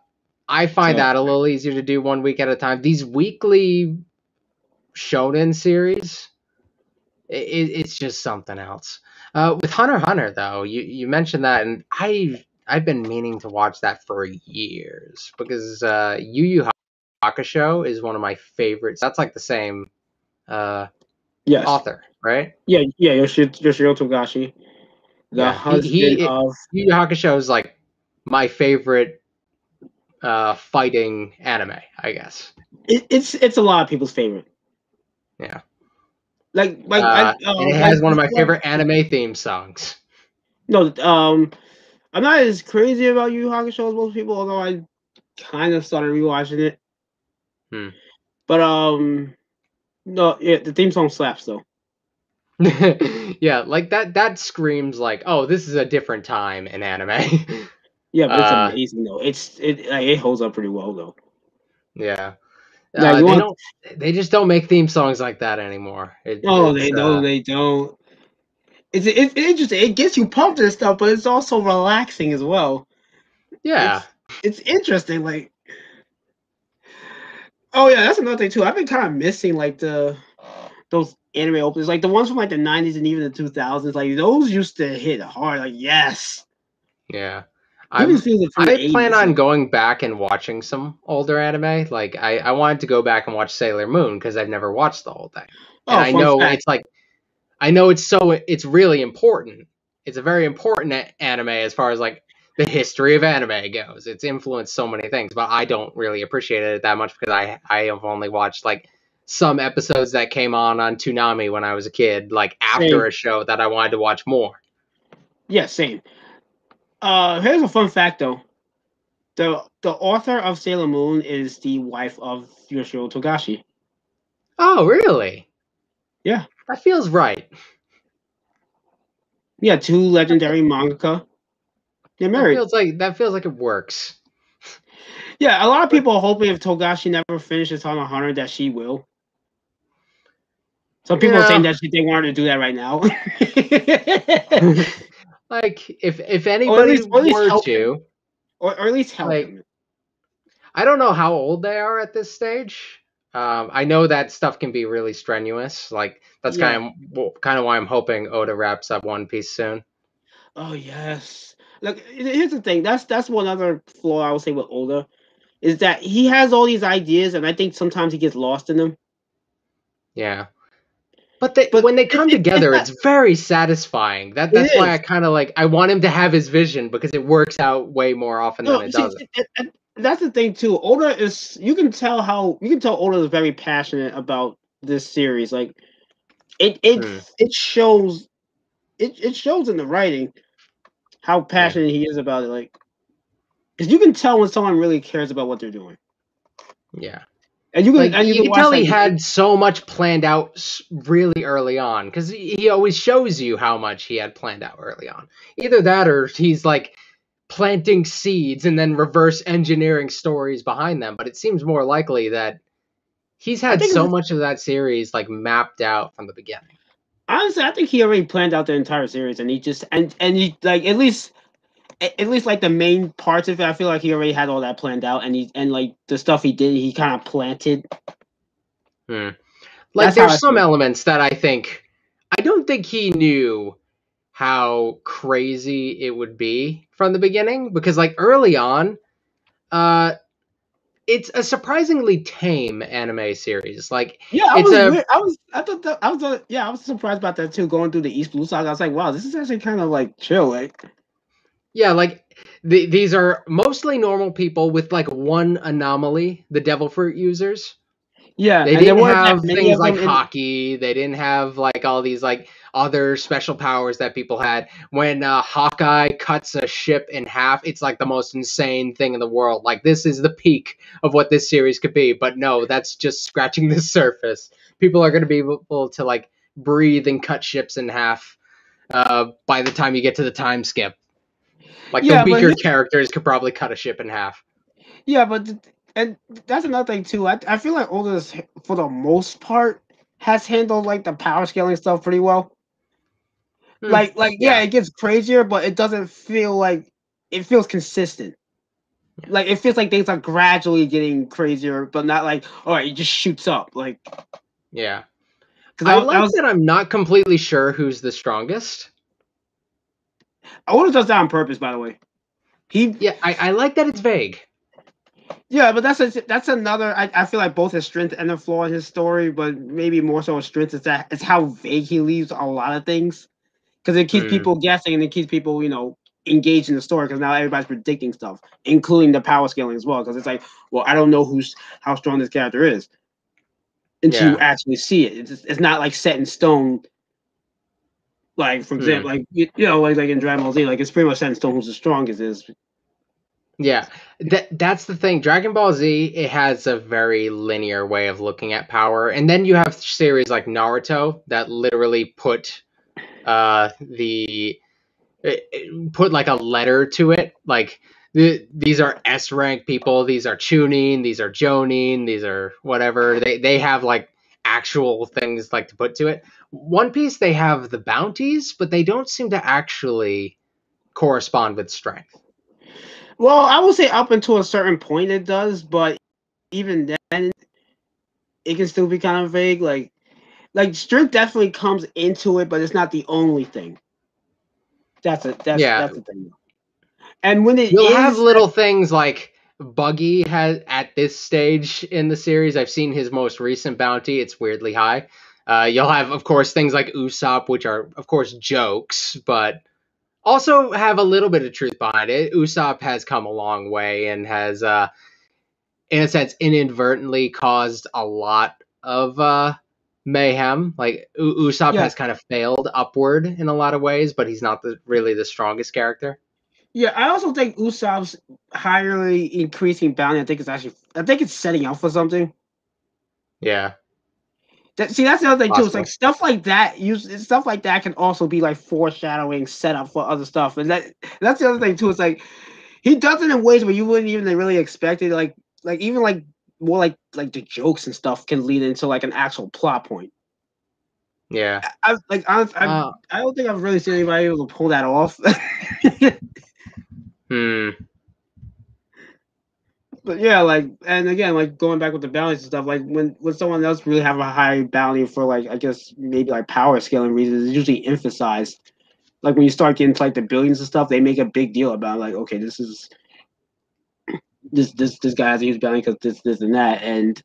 Speaker 2: I find
Speaker 1: So
Speaker 2: that a little easier to do one week at a time. These weekly shonen series, it's just something else. With Hunter x Hunter, though, you mentioned that, and I've been meaning to watch that for years because Yu Yu Hakusho is one of my favorites. That's like the same uh,
Speaker 1: yes,
Speaker 2: author, right?
Speaker 1: yeah, Yoshiro Togashi, the
Speaker 2: Yeah,
Speaker 1: husband of
Speaker 2: Yu Yu Hakusho is like my favorite fighting anime, I guess.
Speaker 1: it's a lot of people's favorite.
Speaker 2: Yeah.
Speaker 1: Like I
Speaker 2: And it
Speaker 1: like
Speaker 2: has one of my
Speaker 1: before
Speaker 2: favorite anime theme songs.
Speaker 1: no I'm not as crazy about Yu Yu Hakusho as most people, although I kind of started rewatching it.
Speaker 2: Hmm.
Speaker 1: But no, yeah, the theme song slaps though.
Speaker 2: Yeah, like that screams like, oh, this is a different time in anime.
Speaker 1: Yeah, but it's
Speaker 2: uh
Speaker 1: amazing though. It holds up pretty well though.
Speaker 2: yeah.
Speaker 1: Like you
Speaker 2: They
Speaker 1: want
Speaker 2: don't they just don't make theme songs like that anymore.
Speaker 1: oh
Speaker 2: It's
Speaker 1: they don't. It's interesting. It gets you pumped and stuff, but it's also relaxing as well.
Speaker 2: yeah.
Speaker 1: It's interesting. Like oh yeah, that's another thing too. I've been kind of missing like those anime openings, like the ones from like the '90s and even the 2000s. Like those used to hit hard. Like yes,
Speaker 2: Yeah.
Speaker 1: even
Speaker 2: I'm
Speaker 1: seeing from the
Speaker 2: I plan
Speaker 1: '80s.
Speaker 2: on
Speaker 1: Like
Speaker 2: going back and watching some older anime. Like I wanted to go back and watch Sailor Moon because I've never watched the whole thing. And
Speaker 1: oh,
Speaker 2: I
Speaker 1: fun
Speaker 2: know
Speaker 1: fact.
Speaker 2: it's like I know it's really important. It's a very important anime as far as like the history of anime goes. It's influenced so many things, but I don't really appreciate it that much because I have only watched like some episodes that came on Toonami when I was a kid, like after
Speaker 1: Same.
Speaker 2: a show that I wanted to watch more.
Speaker 1: Yeah, same. Here's a fun fact though. The author of Sailor Moon is the wife of Yoshiro Togashi.
Speaker 2: Oh, really?
Speaker 1: Yeah.
Speaker 2: That feels right.
Speaker 1: Yeah, two
Speaker 2: That, fe-
Speaker 1: legendary mangaka. They're married.
Speaker 2: that feels like it works.
Speaker 1: Yeah, a lot of
Speaker 2: But
Speaker 1: people are hoping if Togashi never finishes Hunter x Hunter that she will. Some people are saying
Speaker 2: yeah,
Speaker 1: that they want her to do that right now.
Speaker 2: like if
Speaker 1: or
Speaker 2: anybody
Speaker 1: at least
Speaker 2: were
Speaker 1: help him.
Speaker 2: to,
Speaker 1: Or at least help
Speaker 2: like,
Speaker 1: him.
Speaker 2: I don't know how old they are at this stage. I know that stuff can be really strenuous. Like that's
Speaker 1: Yeah.
Speaker 2: kind of why I'm hoping Oda wraps up One Piece soon.
Speaker 1: Oh yes. Look, here's the thing. That's one other flaw I would say with Oda is that he has all these ideas, and I think sometimes he gets lost in them.
Speaker 2: Yeah. But
Speaker 1: But
Speaker 2: when they come
Speaker 1: it's
Speaker 2: together,
Speaker 1: not.
Speaker 2: it's very satisfying.
Speaker 1: It
Speaker 2: That's why I
Speaker 1: is.
Speaker 2: kind of like I want him to have his vision because it works out way more often than
Speaker 1: No,
Speaker 2: it
Speaker 1: see,
Speaker 2: doesn't.
Speaker 1: that's the thing too. Oda is. You can tell Oda is very passionate about this series. Like
Speaker 2: Hmm.
Speaker 1: it shows. It shows in the writing how
Speaker 2: Yeah.
Speaker 1: passionate he is about it. Like, because you can tell when someone really cares about what they're doing,
Speaker 2: Yeah.
Speaker 1: and you
Speaker 2: You
Speaker 1: can
Speaker 2: could
Speaker 1: watch
Speaker 2: tell he
Speaker 1: like
Speaker 2: had so much planned out really early on because he always shows you how much he had planned out early on. Either that or he's like planting seeds and then reverse engineering stories behind them. But it seems more likely that he's
Speaker 1: I
Speaker 2: had
Speaker 1: think
Speaker 2: so
Speaker 1: it's,
Speaker 2: much of that series like mapped out from the beginning.
Speaker 1: honestly, I think he already planned out the entire series, and he just and he like at least like the main parts of it. I feel like he already had all that planned out, and like the stuff he did, he kind of planted.
Speaker 2: Hmm. Like
Speaker 1: That's how I
Speaker 2: there's some
Speaker 1: feel.
Speaker 2: elements that I don't think he knew how crazy it would be from the beginning because like early on, uh it's a surprisingly tame anime series. Like
Speaker 1: Yeah, I
Speaker 2: it's
Speaker 1: was
Speaker 2: a
Speaker 1: weird. I thought that I was yeah, I was surprised about that too. Going through the East Blue Saga, I was like, wow, this is actually kind of like chill. Like,
Speaker 2: yeah, like these are mostly normal people with like one anomaly, the devil fruit users.
Speaker 1: yeah,
Speaker 2: They
Speaker 1: and there
Speaker 2: didn't
Speaker 1: weren't that
Speaker 2: have
Speaker 1: many
Speaker 2: things
Speaker 1: of
Speaker 2: like
Speaker 1: them in.
Speaker 2: hockey. They didn't have like all these like other special powers that people had. When Hawkeye cuts a ship in half, it's like the most insane thing in the world. Like this is the peak of what this series could be. But no, that's just scratching the surface. People are going to be able to like breathe and cut ships in half by the time you get to the time skip. Like the
Speaker 1: Yeah, but
Speaker 2: weaker characters could probably cut a ship in half.
Speaker 1: yeah, and that's another thing too. I feel like Otis, for the most part, has handled like the power scaling stuff pretty well.
Speaker 2: Hmm.
Speaker 1: Yeah,
Speaker 2: Yeah.
Speaker 1: it gets crazier, but it doesn't feel like it feels consistent.
Speaker 2: Yeah.
Speaker 1: Like it feels like things are gradually getting crazier, but not like all right, it just shoots up. Like
Speaker 2: Yeah.
Speaker 1: because
Speaker 2: I
Speaker 1: I
Speaker 2: like
Speaker 1: was
Speaker 2: that I'm not completely sure who's the strongest.
Speaker 1: Otis does that on purpose, by the way. He
Speaker 2: Yeah, I like that it's vague.
Speaker 1: Yeah, but that's another. I feel like both his strength and a flaw in his story, but maybe more so his strength is that it's how vague he leaves a lot of things because it keeps
Speaker 2: Mm,
Speaker 1: people guessing and it keeps people engaged in the story because now everybody's predicting stuff, including the power scaling as well. Because it's like, well, I don't know how strong this character is until you
Speaker 2: yeah.
Speaker 1: actually see it. It's not like set in stone. Like for
Speaker 2: Mm,
Speaker 1: example, like like in Dragon Ball Z, like it's pretty much set in stone who's the strongest is.
Speaker 2: yeah. That's the thing. Dragon Ball Z, it has a very linear way of looking at power. And then you have series like Naruto that literally the put like a letter to it. Like these are S rank people, these are Chunin, these are Jonin, these are whatever. They have like actual things like to put to it. One Piece they have the bounties, but they don't seem to actually correspond with strength.
Speaker 1: Well, I would say up until a certain point it does, but even then it can still be kind of vague. Like strength definitely comes into it, but it's not the only thing.
Speaker 2: Yeah,
Speaker 1: That's the thing. And when it
Speaker 2: you'll have
Speaker 1: is,
Speaker 2: little things like Buggy has at this stage in the series. I've seen his most recent bounty. It's weirdly high. You'll have, of course, things like Usopp, which are, of course, jokes, but also have a little bit of truth behind it. Usopp has come a long way and has, in a sense, inadvertently caused a lot of mayhem. Like Usopp
Speaker 1: Yeah,
Speaker 2: has kind of failed upward in a lot of ways, but he's not really the strongest character.
Speaker 1: yeah. I also think Usopp's highly increasing bounty. I think it's setting up for something.
Speaker 2: Yeah,
Speaker 1: See, that's the other thing too. It's like
Speaker 2: possible.
Speaker 1: stuff like that. Stuff like that can also be like foreshadowing, set up for other stuff, and that's the other thing too. It's like he does it in ways where you wouldn't even really expect it. Like even like more like the jokes and stuff can lead into like an actual plot point.
Speaker 2: Yeah.
Speaker 1: I don't think I've really seen anybody able to pull that off.
Speaker 2: Hmm.
Speaker 1: But yeah, like, and again, like going back with the balance and stuff, like when someone else really have a high bounty for like I guess maybe like power scaling reasons, it's usually emphasized. Like when you start getting to like the billions and stuff, they make a big deal about like, okay, this guy has a huge bounty because this and that, and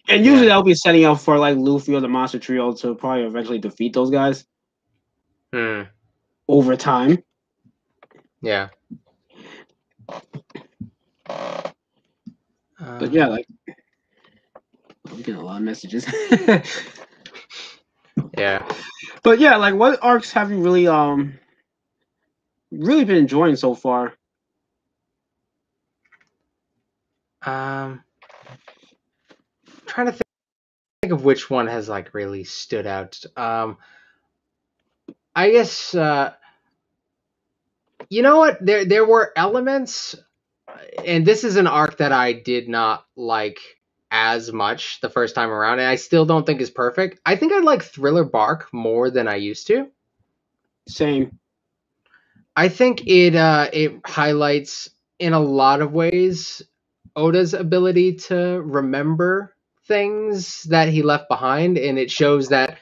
Speaker 1: usually
Speaker 2: Yeah.
Speaker 1: that'll be setting up for like Luffy or the Monster Trio to probably eventually defeat those guys
Speaker 2: Hmm.
Speaker 1: over time.
Speaker 2: Yeah.
Speaker 1: But yeah, like I'm getting a lot of messages.
Speaker 2: Yeah.
Speaker 1: But yeah, like what arcs have you really been enjoying so far?
Speaker 2: Trying to think of which one has like really stood out. I guess you know what? There were elements, and this is an arc that I did not like as much the first time around, and I still don't think is perfect. I think I like Thriller Bark more than I used to.
Speaker 1: Same.
Speaker 2: I think it highlights in a lot of ways Oda's ability to remember things that he left behind, and it shows that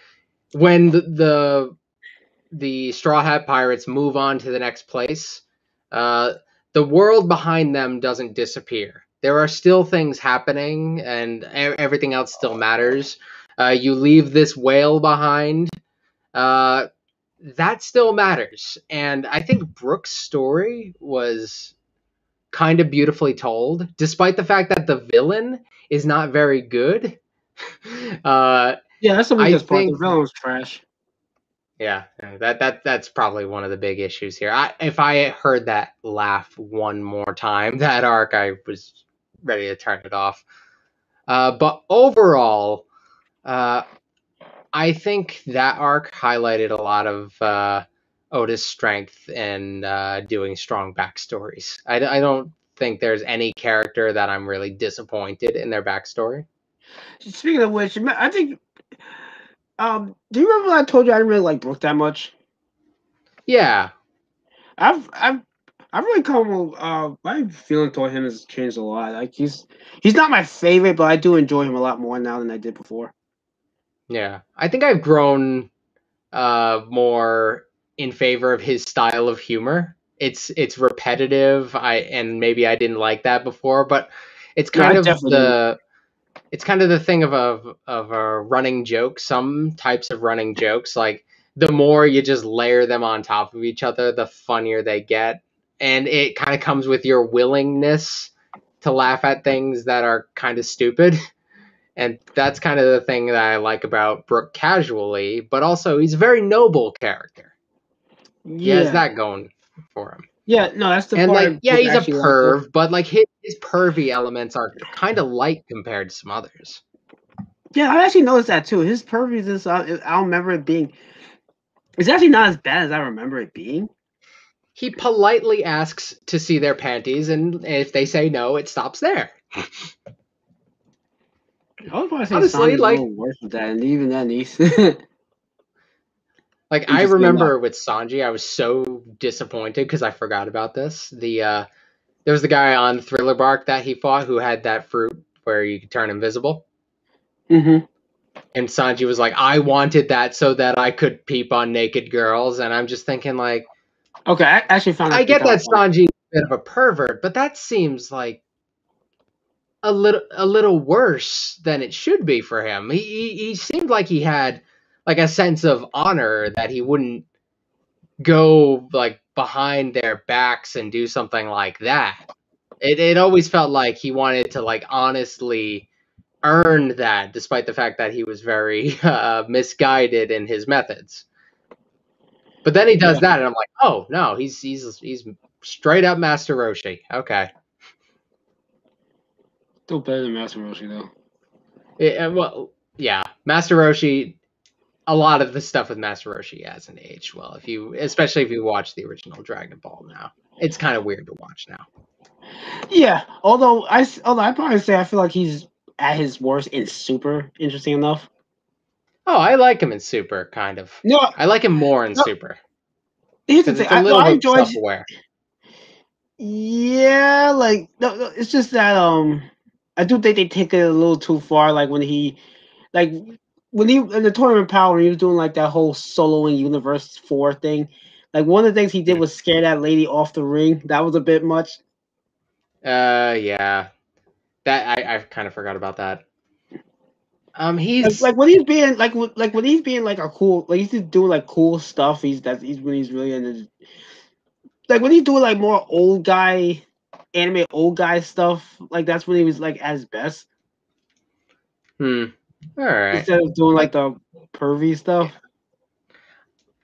Speaker 2: when the Straw Hat Pirates move on to the next place, uh, the world behind them doesn't disappear. There are still things happening, and everything else still matters. You leave this whale behind. Uh, that still matters. And I think Brooke's story was kind of beautifully told, despite the fact that the villain is not very good. uh,
Speaker 1: Yeah, that's the
Speaker 2: I
Speaker 1: weakest part. The
Speaker 2: think,
Speaker 1: villain's trash.
Speaker 2: yeah, that's probably one of the big issues here. If I heard that laugh one more time, that arc, I was ready to turn it off. But overall, uh, I think that arc highlighted a lot of Oda's strength in doing strong backstories. I don't think there's any character that I'm really disappointed in their backstory.
Speaker 1: Speaking of which, I think do you remember when I told you I didn't really like Brooke that much?
Speaker 2: Yeah,
Speaker 1: I've really come my feeling toward him has changed a lot. Like he's not my favorite, but I do enjoy him a lot more now than I did before.
Speaker 2: yeah. I think I've grown more in favor of his style of humor. It's repetitive. And maybe I didn't like that before, but it's
Speaker 1: No,
Speaker 2: kind
Speaker 1: I
Speaker 2: of
Speaker 1: definitely didn't.
Speaker 2: the thing of a running joke. Some types of running jokes, like the more you just layer them on top of each other, the funnier they get, and it kind of comes with your willingness to laugh at things that are kind of stupid. And that's kind of the thing that I like about Brooke casually, but also he's a very noble character. He has
Speaker 1: Yeah,
Speaker 2: that going for him.
Speaker 1: yeah. No, that's the
Speaker 2: And
Speaker 1: part
Speaker 2: like,
Speaker 1: of
Speaker 2: yeah,
Speaker 1: Brooke I
Speaker 2: he's a
Speaker 1: actually like though.
Speaker 2: perv, but like his pervy elements are kind of light compared to some others.
Speaker 1: Yeah, I actually noticed that too. His purpose is I don't remember it being. It's actually not as bad as I remember it being.
Speaker 2: He politely asks to see their panties, and if they say no, it stops there.
Speaker 1: I was probably say
Speaker 2: Honestly,
Speaker 1: Sanji's a
Speaker 2: like
Speaker 1: little worse with that, and even then he's
Speaker 2: like I
Speaker 1: interesting enough.
Speaker 2: remember with Sanji, I was so disappointed because I forgot about this. There was the guy on Thriller Bark that he fought who had that fruit where you could turn invisible.
Speaker 1: Mm-hmm.
Speaker 2: And Sanji was like, I wanted that so that I could peep on naked girls. And I'm just thinking, like,
Speaker 1: Okay, I actually found
Speaker 2: I
Speaker 1: that to be
Speaker 2: get
Speaker 1: kind of
Speaker 2: that
Speaker 1: funny.
Speaker 2: Sanji's a bit of a pervert, but that seems like a little worse than it should be for him. He seemed like he had like a sense of honor that he wouldn't go like behind their backs and do something like that. It always felt like he wanted to like honestly earn that, despite the fact that he was very misguided in his methods. But then he does that, and I'm like, oh no, he's straight up Master Roshi. Okay.
Speaker 1: Still better than Master Roshi though.
Speaker 2: Well, yeah, Master Roshi. A lot of the stuff with Master Roshi hasn't aged well. Especially if you watch the original Dragon Ball now, it's kind of weird to watch now.
Speaker 1: Yeah, although I probably say I feel like he's at his worst in Super. Interesting enough.
Speaker 2: Oh, I like him in Super, kind of.
Speaker 1: No,
Speaker 2: I like him more in Super.
Speaker 1: Here's the thing.
Speaker 2: It's a little
Speaker 1: I
Speaker 2: bit self-aware.
Speaker 1: Yeah, like no, it's just that I do think they take it a little too far. Like when he in the Tournament Power, when he was doing like that whole soloing Universe 4 thing. Like one of the things he did was scare that lady off the ring. That was a bit much.
Speaker 2: Yeah, that I kind of forgot about that. He's
Speaker 1: like when he's being when he's being like a cool, like he's just doing like cool stuff. He's when he's really in his, like when he's doing like more old guy stuff. Like that's when he was like at his best.
Speaker 2: All right.
Speaker 1: Instead of doing like the pervy stuff.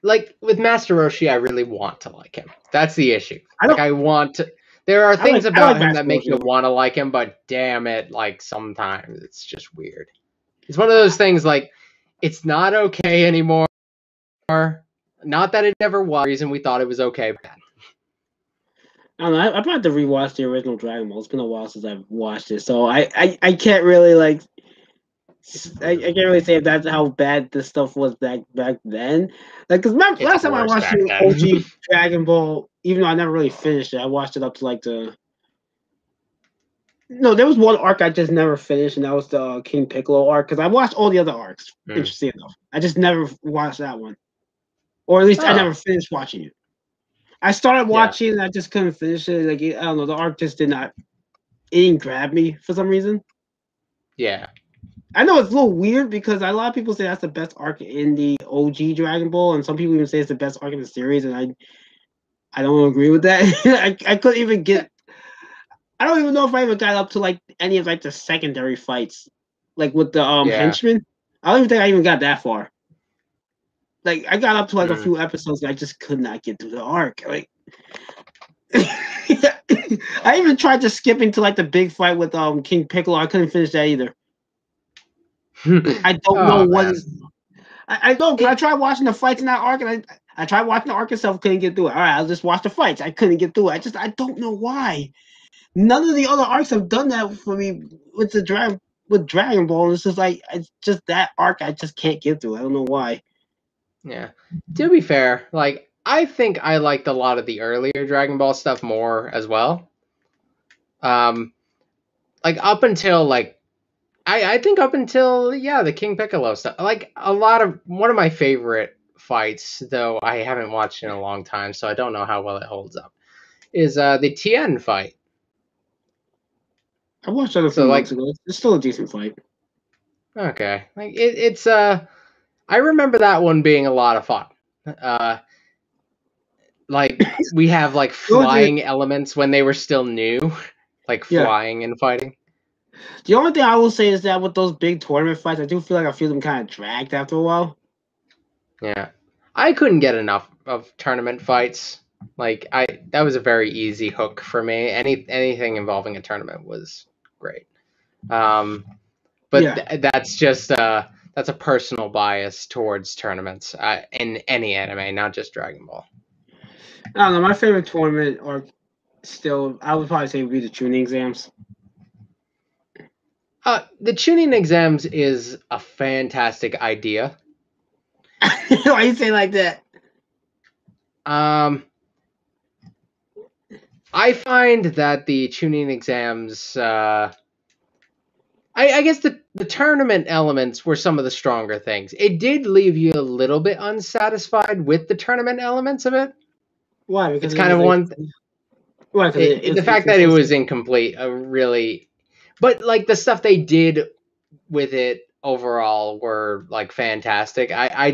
Speaker 2: Like with Master Roshi, I really want to like him. That's the issue. I want to. There are things about him that make you want to like him, but damn it, like sometimes it's just weird. It's one of those things like it's not okay anymore. Not that it never was. The reason we thought it was okay.
Speaker 1: I don't know. I probably have to rewatch the original Dragon Ball. It's been a while since I've watched it, so I can't really like. I can't really say if that's how bad this stuff was back then. Like, because last time I watched the OG Dragon Ball, even though I never really finished it, I watched it up to like No, there was one arc I just never finished, and that was the King Piccolo arc. Because I watched all the other arcs. Interesting enough, I just never watched that one, or at least I never finished watching it. I started watching, and I just couldn't finish it. Like I don't know, the arc just did not. It didn't grab me for some reason.
Speaker 2: Yeah.
Speaker 1: I know it's a little weird because a lot of people say that's the best arc in the OG Dragon Ball, and some people even say it's the best arc in the series, and I don't agree with that. I couldn't even get. I don't even know if I even got up to like any of like the secondary fights, like with the henchmen. I don't even think I even got that far. Like I got up to like a few episodes, and I just could not get through the arc. Like I even tried to skip into like the big fight with King Piccolo. I couldn't finish that either. I don't know what is. I don't. I tried watching the fights in that arc, and I tried watching the arc itself. Couldn't get through it. All right, I'll just watch the fights. I couldn't get through it. I don't know why. None of the other arcs have done that for me with Dragon Ball. It's just like it's just that arc. I just can't get through. I don't know why.
Speaker 2: Yeah. To be fair, like I think I liked a lot of the earlier Dragon Ball stuff more as well. Like up until like. I think up until the King Piccolo stuff, like one of my favorite fights, though I haven't watched in a long time, so I don't know how well it holds up, is the Tien fight.
Speaker 1: I watched that a few months ago. It's still a decent fight.
Speaker 2: Okay, like it's I remember that one being a lot of fun. Like we have like flying elements when they were still new, like flying and fighting.
Speaker 1: The only thing I will say is that with those big tournament fights, I do feel like I feel them kind of dragged after a while.
Speaker 2: Yeah, I couldn't get enough of tournament fights. Like that was a very easy hook for me. Anything involving a tournament was great. But that's just that's a personal bias towards tournaments in any anime, not just Dragon Ball.
Speaker 1: I don't know. My favorite tournament are still, I would probably say, would be the Chunin exams.
Speaker 2: The Chunin exams is a fantastic idea.
Speaker 1: Why you say like that?
Speaker 2: I find that the Chunin exams, I guess the tournament elements were some of the stronger things. It did leave you a little bit unsatisfied with the tournament elements of it.
Speaker 1: Why? Because
Speaker 2: it's kind of one. Why? The fact that it was incomplete, really. But like the stuff they did with it overall were like fantastic. I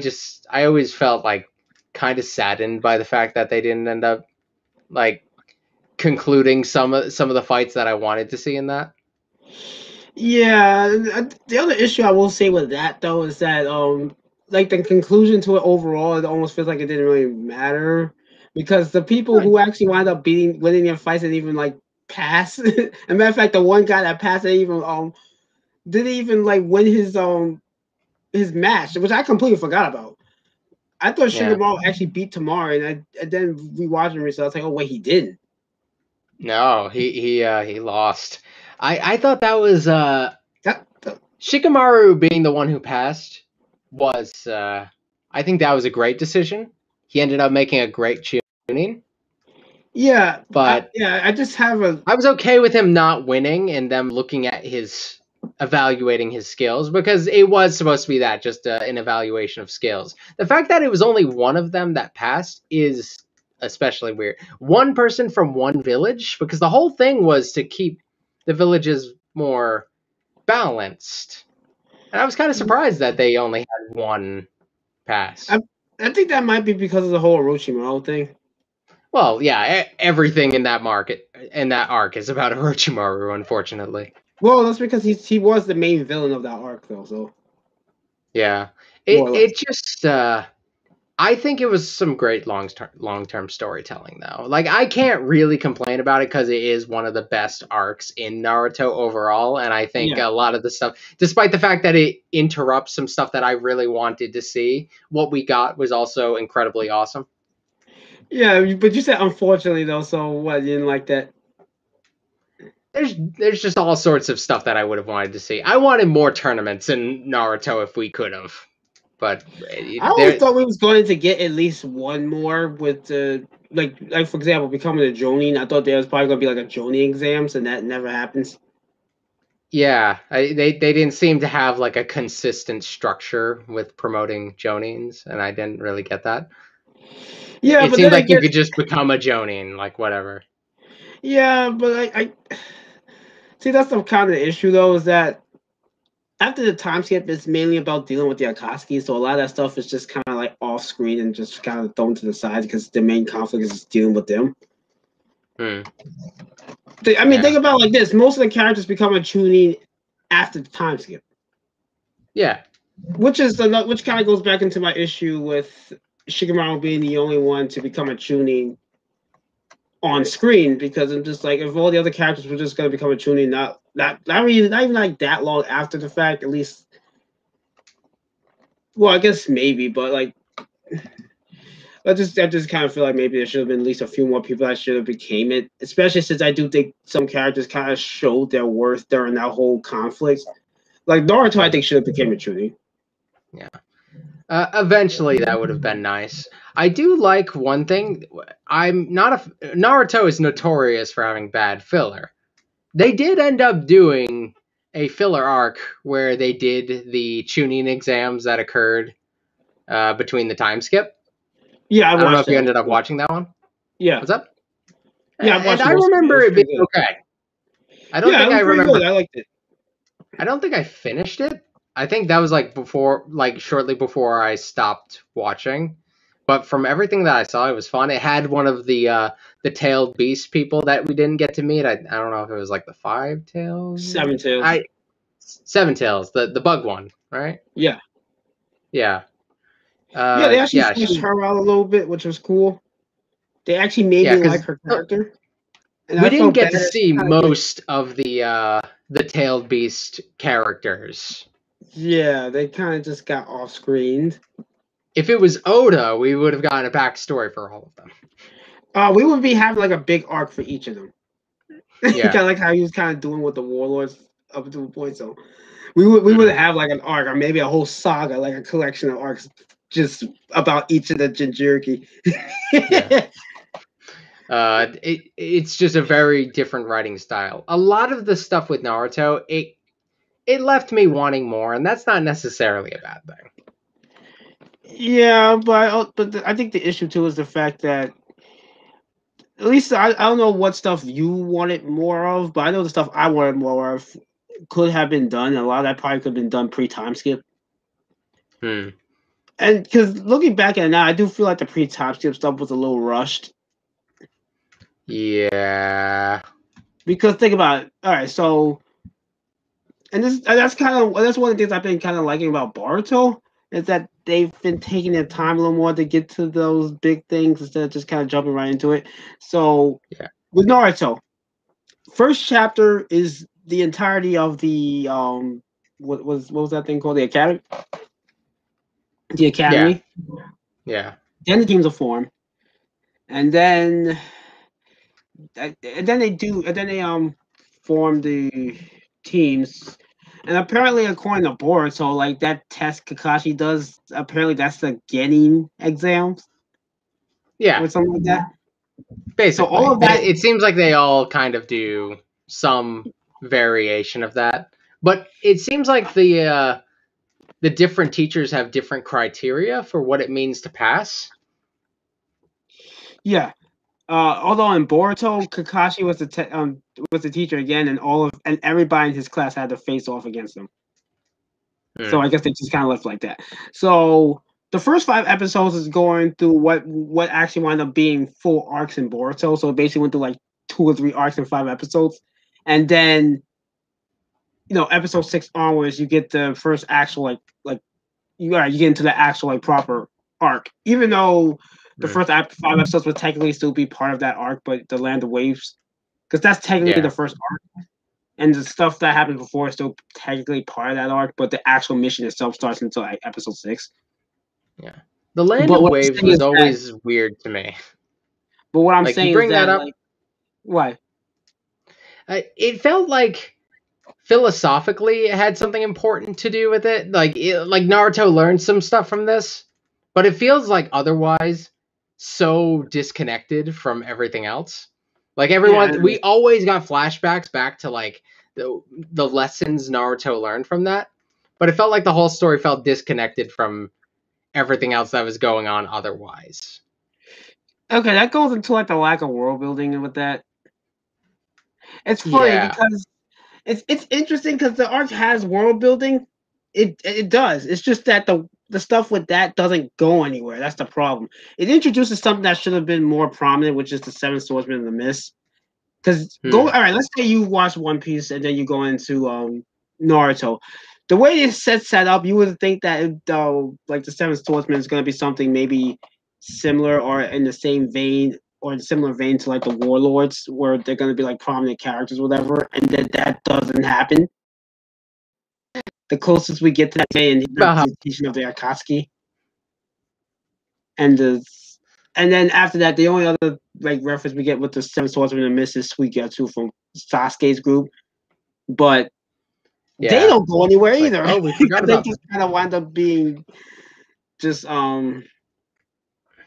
Speaker 2: always felt like kind of saddened by the fact that they didn't end up like concluding some of the fights that I wanted to see in that.
Speaker 1: Yeah, the other issue I will say with that though is that like the conclusion to it overall, it almost feels like it didn't really matter because the people
Speaker 2: Right.
Speaker 1: who actually wind up winning their fights didn't even like pass. As a matter of fact, the one guy that passed didn't even like win his match, which I completely forgot about. I thought
Speaker 2: Yeah.
Speaker 1: Shikamaru actually beat Tamara, and then rewatching results, like, oh wait, he didn't.
Speaker 2: No, he lost. I thought that was
Speaker 1: That
Speaker 2: Shikamaru being the one who passed was I think that was a great decision. He ended up making a great tuning,
Speaker 1: yeah,
Speaker 2: but
Speaker 1: I just have a
Speaker 2: I was okay with him not winning and them looking at his evaluating his skills because it was supposed to be that just an evaluation of skills. The fact that it was only one of them that passed is especially weird. One person from one village because the whole thing was to keep the villages more balanced. And I was kind of surprised that they only had one pass.
Speaker 1: I, I think that might be because of the whole Orochimaru thing.
Speaker 2: Well, yeah, everything in that market in that arc is about Orochimaru, unfortunately.
Speaker 1: Well, that's because he was the main villain of that arc, though. So
Speaker 2: Yeah.
Speaker 1: more
Speaker 2: It
Speaker 1: or less.
Speaker 2: it just I think it was some great long-term storytelling though. Like I can't really complain about it cuz it is one of the best arcs in Naruto overall and I think
Speaker 1: Yeah,
Speaker 2: a lot of the stuff despite the fact that it interrupts some stuff that I really wanted to see, what we got was also incredibly awesome.
Speaker 1: yeah. But you said unfortunately though. So what? You didn't like that?
Speaker 2: There's just all sorts of stuff that I would have wanted to see. I wanted more tournaments in Naruto if we could have. But
Speaker 1: I always
Speaker 2: there
Speaker 1: thought we was going to get at least one more with the like for example becoming a Jonin. I thought there was probably gonna be like a Jonin exams, and that never happens.
Speaker 2: yeah, they didn't seem to have like a consistent structure with promoting Jonins, and I didn't really get that.
Speaker 1: Yeah,
Speaker 2: It
Speaker 1: but
Speaker 2: seemed
Speaker 1: then
Speaker 2: like you
Speaker 1: again,
Speaker 2: could just become a Jonin, like whatever.
Speaker 1: yeah, but I see that's the kind of issue though is that after the time skip, it's mainly about dealing with the Akatsuki. So a lot of that stuff is just kind of like off screen and just kind of thrown to the side because the main conflict is just dealing with them.
Speaker 2: Hmm.
Speaker 1: I mean,
Speaker 2: Yeah.
Speaker 1: think about it like this: most of the characters become a tuning after the time skip,
Speaker 2: Yeah.
Speaker 1: which kind of goes back into my issue with Shikamaru being the only one to become a tuning on screen because I'm just like if all the other characters were just gonna become a tuning not even like that long after the fact, at least. Well, I guess maybe, but like I just kind of feel like maybe there should have been at least a few more people that should have became it, especially since I do think some characters kind of showed their worth during that whole conflict. Like Naruto, I
Speaker 2: Hmm.
Speaker 1: think should have became a Chunin.
Speaker 2: Yeah. Eventually, that would have been nice. I do like one thing. I'm not a Naruto is notorious for having bad filler. They did end up doing a filler arc where they did the tuning exams that occurred between the time skip.
Speaker 1: Yeah, I
Speaker 2: I don't know
Speaker 1: watched
Speaker 2: if you
Speaker 1: that.
Speaker 2: ended up watching that one.
Speaker 1: Yeah,
Speaker 2: What's up?
Speaker 1: yeah, I
Speaker 2: And
Speaker 1: watched
Speaker 2: I
Speaker 1: most of it. It
Speaker 2: remember
Speaker 1: was
Speaker 2: it being
Speaker 1: pretty good.
Speaker 2: okay. I don't
Speaker 1: Yeah, it
Speaker 2: think
Speaker 1: was
Speaker 2: I
Speaker 1: pretty
Speaker 2: remember.
Speaker 1: good. I liked it.
Speaker 2: I don't think I finished it. I think that was like before, like shortly before I stopped watching. But from everything that I saw, it was fun. It had one of the tailed beast people that we didn't get to meet. I don't know if it was like the five tails,
Speaker 1: Seven Tails.
Speaker 2: I seven tails, the bug one, right?
Speaker 1: Yeah,
Speaker 2: Yeah.
Speaker 1: yeah. They actually
Speaker 2: Yeah,
Speaker 1: fleshed her out a little bit, which was cool. They actually made
Speaker 2: yeah,
Speaker 1: me like
Speaker 2: because
Speaker 1: her character, and
Speaker 2: we
Speaker 1: I
Speaker 2: didn't
Speaker 1: felt
Speaker 2: get
Speaker 1: bad
Speaker 2: to
Speaker 1: that she
Speaker 2: see
Speaker 1: kind of did.
Speaker 2: most of the tailed beast characters.
Speaker 1: Yeah, they kind of just got off screened.
Speaker 2: If it was Oda, we would have gotten a backstory for all of them.
Speaker 1: We would be having like a big arc for each of them. Kind
Speaker 2: Yeah.
Speaker 1: of like how he was kind of doing with the warlords up to a point. So we would
Speaker 2: Mhm.
Speaker 1: have like an arc or maybe a whole saga, like a collection of arcs just about each of the Jinjuriki.
Speaker 2: Yeah. It's just a very different writing style. A lot of the stuff with Naruto, it left me wanting more, and that's not necessarily a bad thing.
Speaker 1: Yeah, but I think the issue too is the fact that at least I don't know what stuff you wanted more of, but I know the stuff I wanted more of could have been done. A lot of that probably could have been done pre time skip.
Speaker 2: Hmm.
Speaker 1: And because looking back at it now, I do feel like the pre time skip stuff was a little rushed.
Speaker 2: Yeah.
Speaker 1: Because think about it. All right, so that's one of the things I've been kind of liking about Boruto is that they've been taking their time a little more to get to those big things instead of just kind of jumping right into it. So
Speaker 2: Yeah.
Speaker 1: with Naruto, first chapter is the entirety of the what was that thing called, the academy? The
Speaker 2: Yeah.
Speaker 1: academy.
Speaker 2: Yeah.
Speaker 1: Then the teams are formed, and then they form the teams. And apparently, according to Boruto, like that test Kakashi does, apparently that's the Genin exams
Speaker 2: Yeah.
Speaker 1: or something like that. So all
Speaker 2: Basically,
Speaker 1: of that,
Speaker 2: it seems like they all kind of do some variation of that, but it seems like the different teachers have different criteria for what it means to pass.
Speaker 1: yeah. Although in Boruto, Kakashi was the teacher again, and everybody in his class had to face off against him. So
Speaker 2: Hmm.
Speaker 1: I guess they just kind of left like that. So the first 5 episodes is going through what actually wound up being full arcs in Boruto. So it basically went through like 2 or 3 arcs in 5 episodes, and then episode 6 onwards, you get the first actual like you get into the actual like proper arc. Even though the
Speaker 2: Hmm.
Speaker 1: first 5 episodes would technically still be part of that arc, but the Land of Waves, because that's technically
Speaker 2: Yeah.
Speaker 1: the first arc, and the stuff that happened before is still technically part of that arc, but the actual mission itself starts until like episode 6.
Speaker 2: Yeah. The Land
Speaker 1: But
Speaker 2: of
Speaker 1: what I'm
Speaker 2: Waves
Speaker 1: saying
Speaker 2: was
Speaker 1: is that,
Speaker 2: always weird to me.
Speaker 1: but what I'm
Speaker 2: Like you
Speaker 1: saying is
Speaker 2: bring that
Speaker 1: that
Speaker 2: up,
Speaker 1: like why?
Speaker 2: it felt like philosophically it had something important to do with it. Like Naruto learned some stuff from this, but it feels like otherwise so disconnected from everything else. Like
Speaker 1: Yeah,
Speaker 2: everyone, we always got flashbacks back to like the lessons Naruto learned from that, but it felt like the whole story felt disconnected from everything else that was going on otherwise.
Speaker 1: okay, that goes into like the lack of world building with that. It's funny
Speaker 2: Yeah.
Speaker 1: because it's interesting because the arc has world building. It does. It's just that the stuff with that doesn't go anywhere. That's the problem. It introduces something that should have been more prominent, which is the Seven Swordsmen and the Mist. Because
Speaker 2: Hmm.
Speaker 1: all right, let's say you watch One Piece and then you go into Naruto. The way it sets that up, you would think that like the Seven Swordsmen is going to be something maybe similar or in the same vein or in similar vein to like the Warlords, where they're going to be like prominent characters, or whatever. And then that doesn't happen. The closest we get to that day in
Speaker 2: Uh-huh.
Speaker 1: the teaching of the Akatsuki, and the and then after that, the only other like reference we get with the Seven Swordsmen and Mist is Suigetsu from Sasuke's group, but they
Speaker 2: Yeah.
Speaker 1: don't go anywhere
Speaker 2: It's like,
Speaker 1: either.
Speaker 2: oh, we forgot
Speaker 1: They
Speaker 2: about them.
Speaker 1: just kind of wind up being just I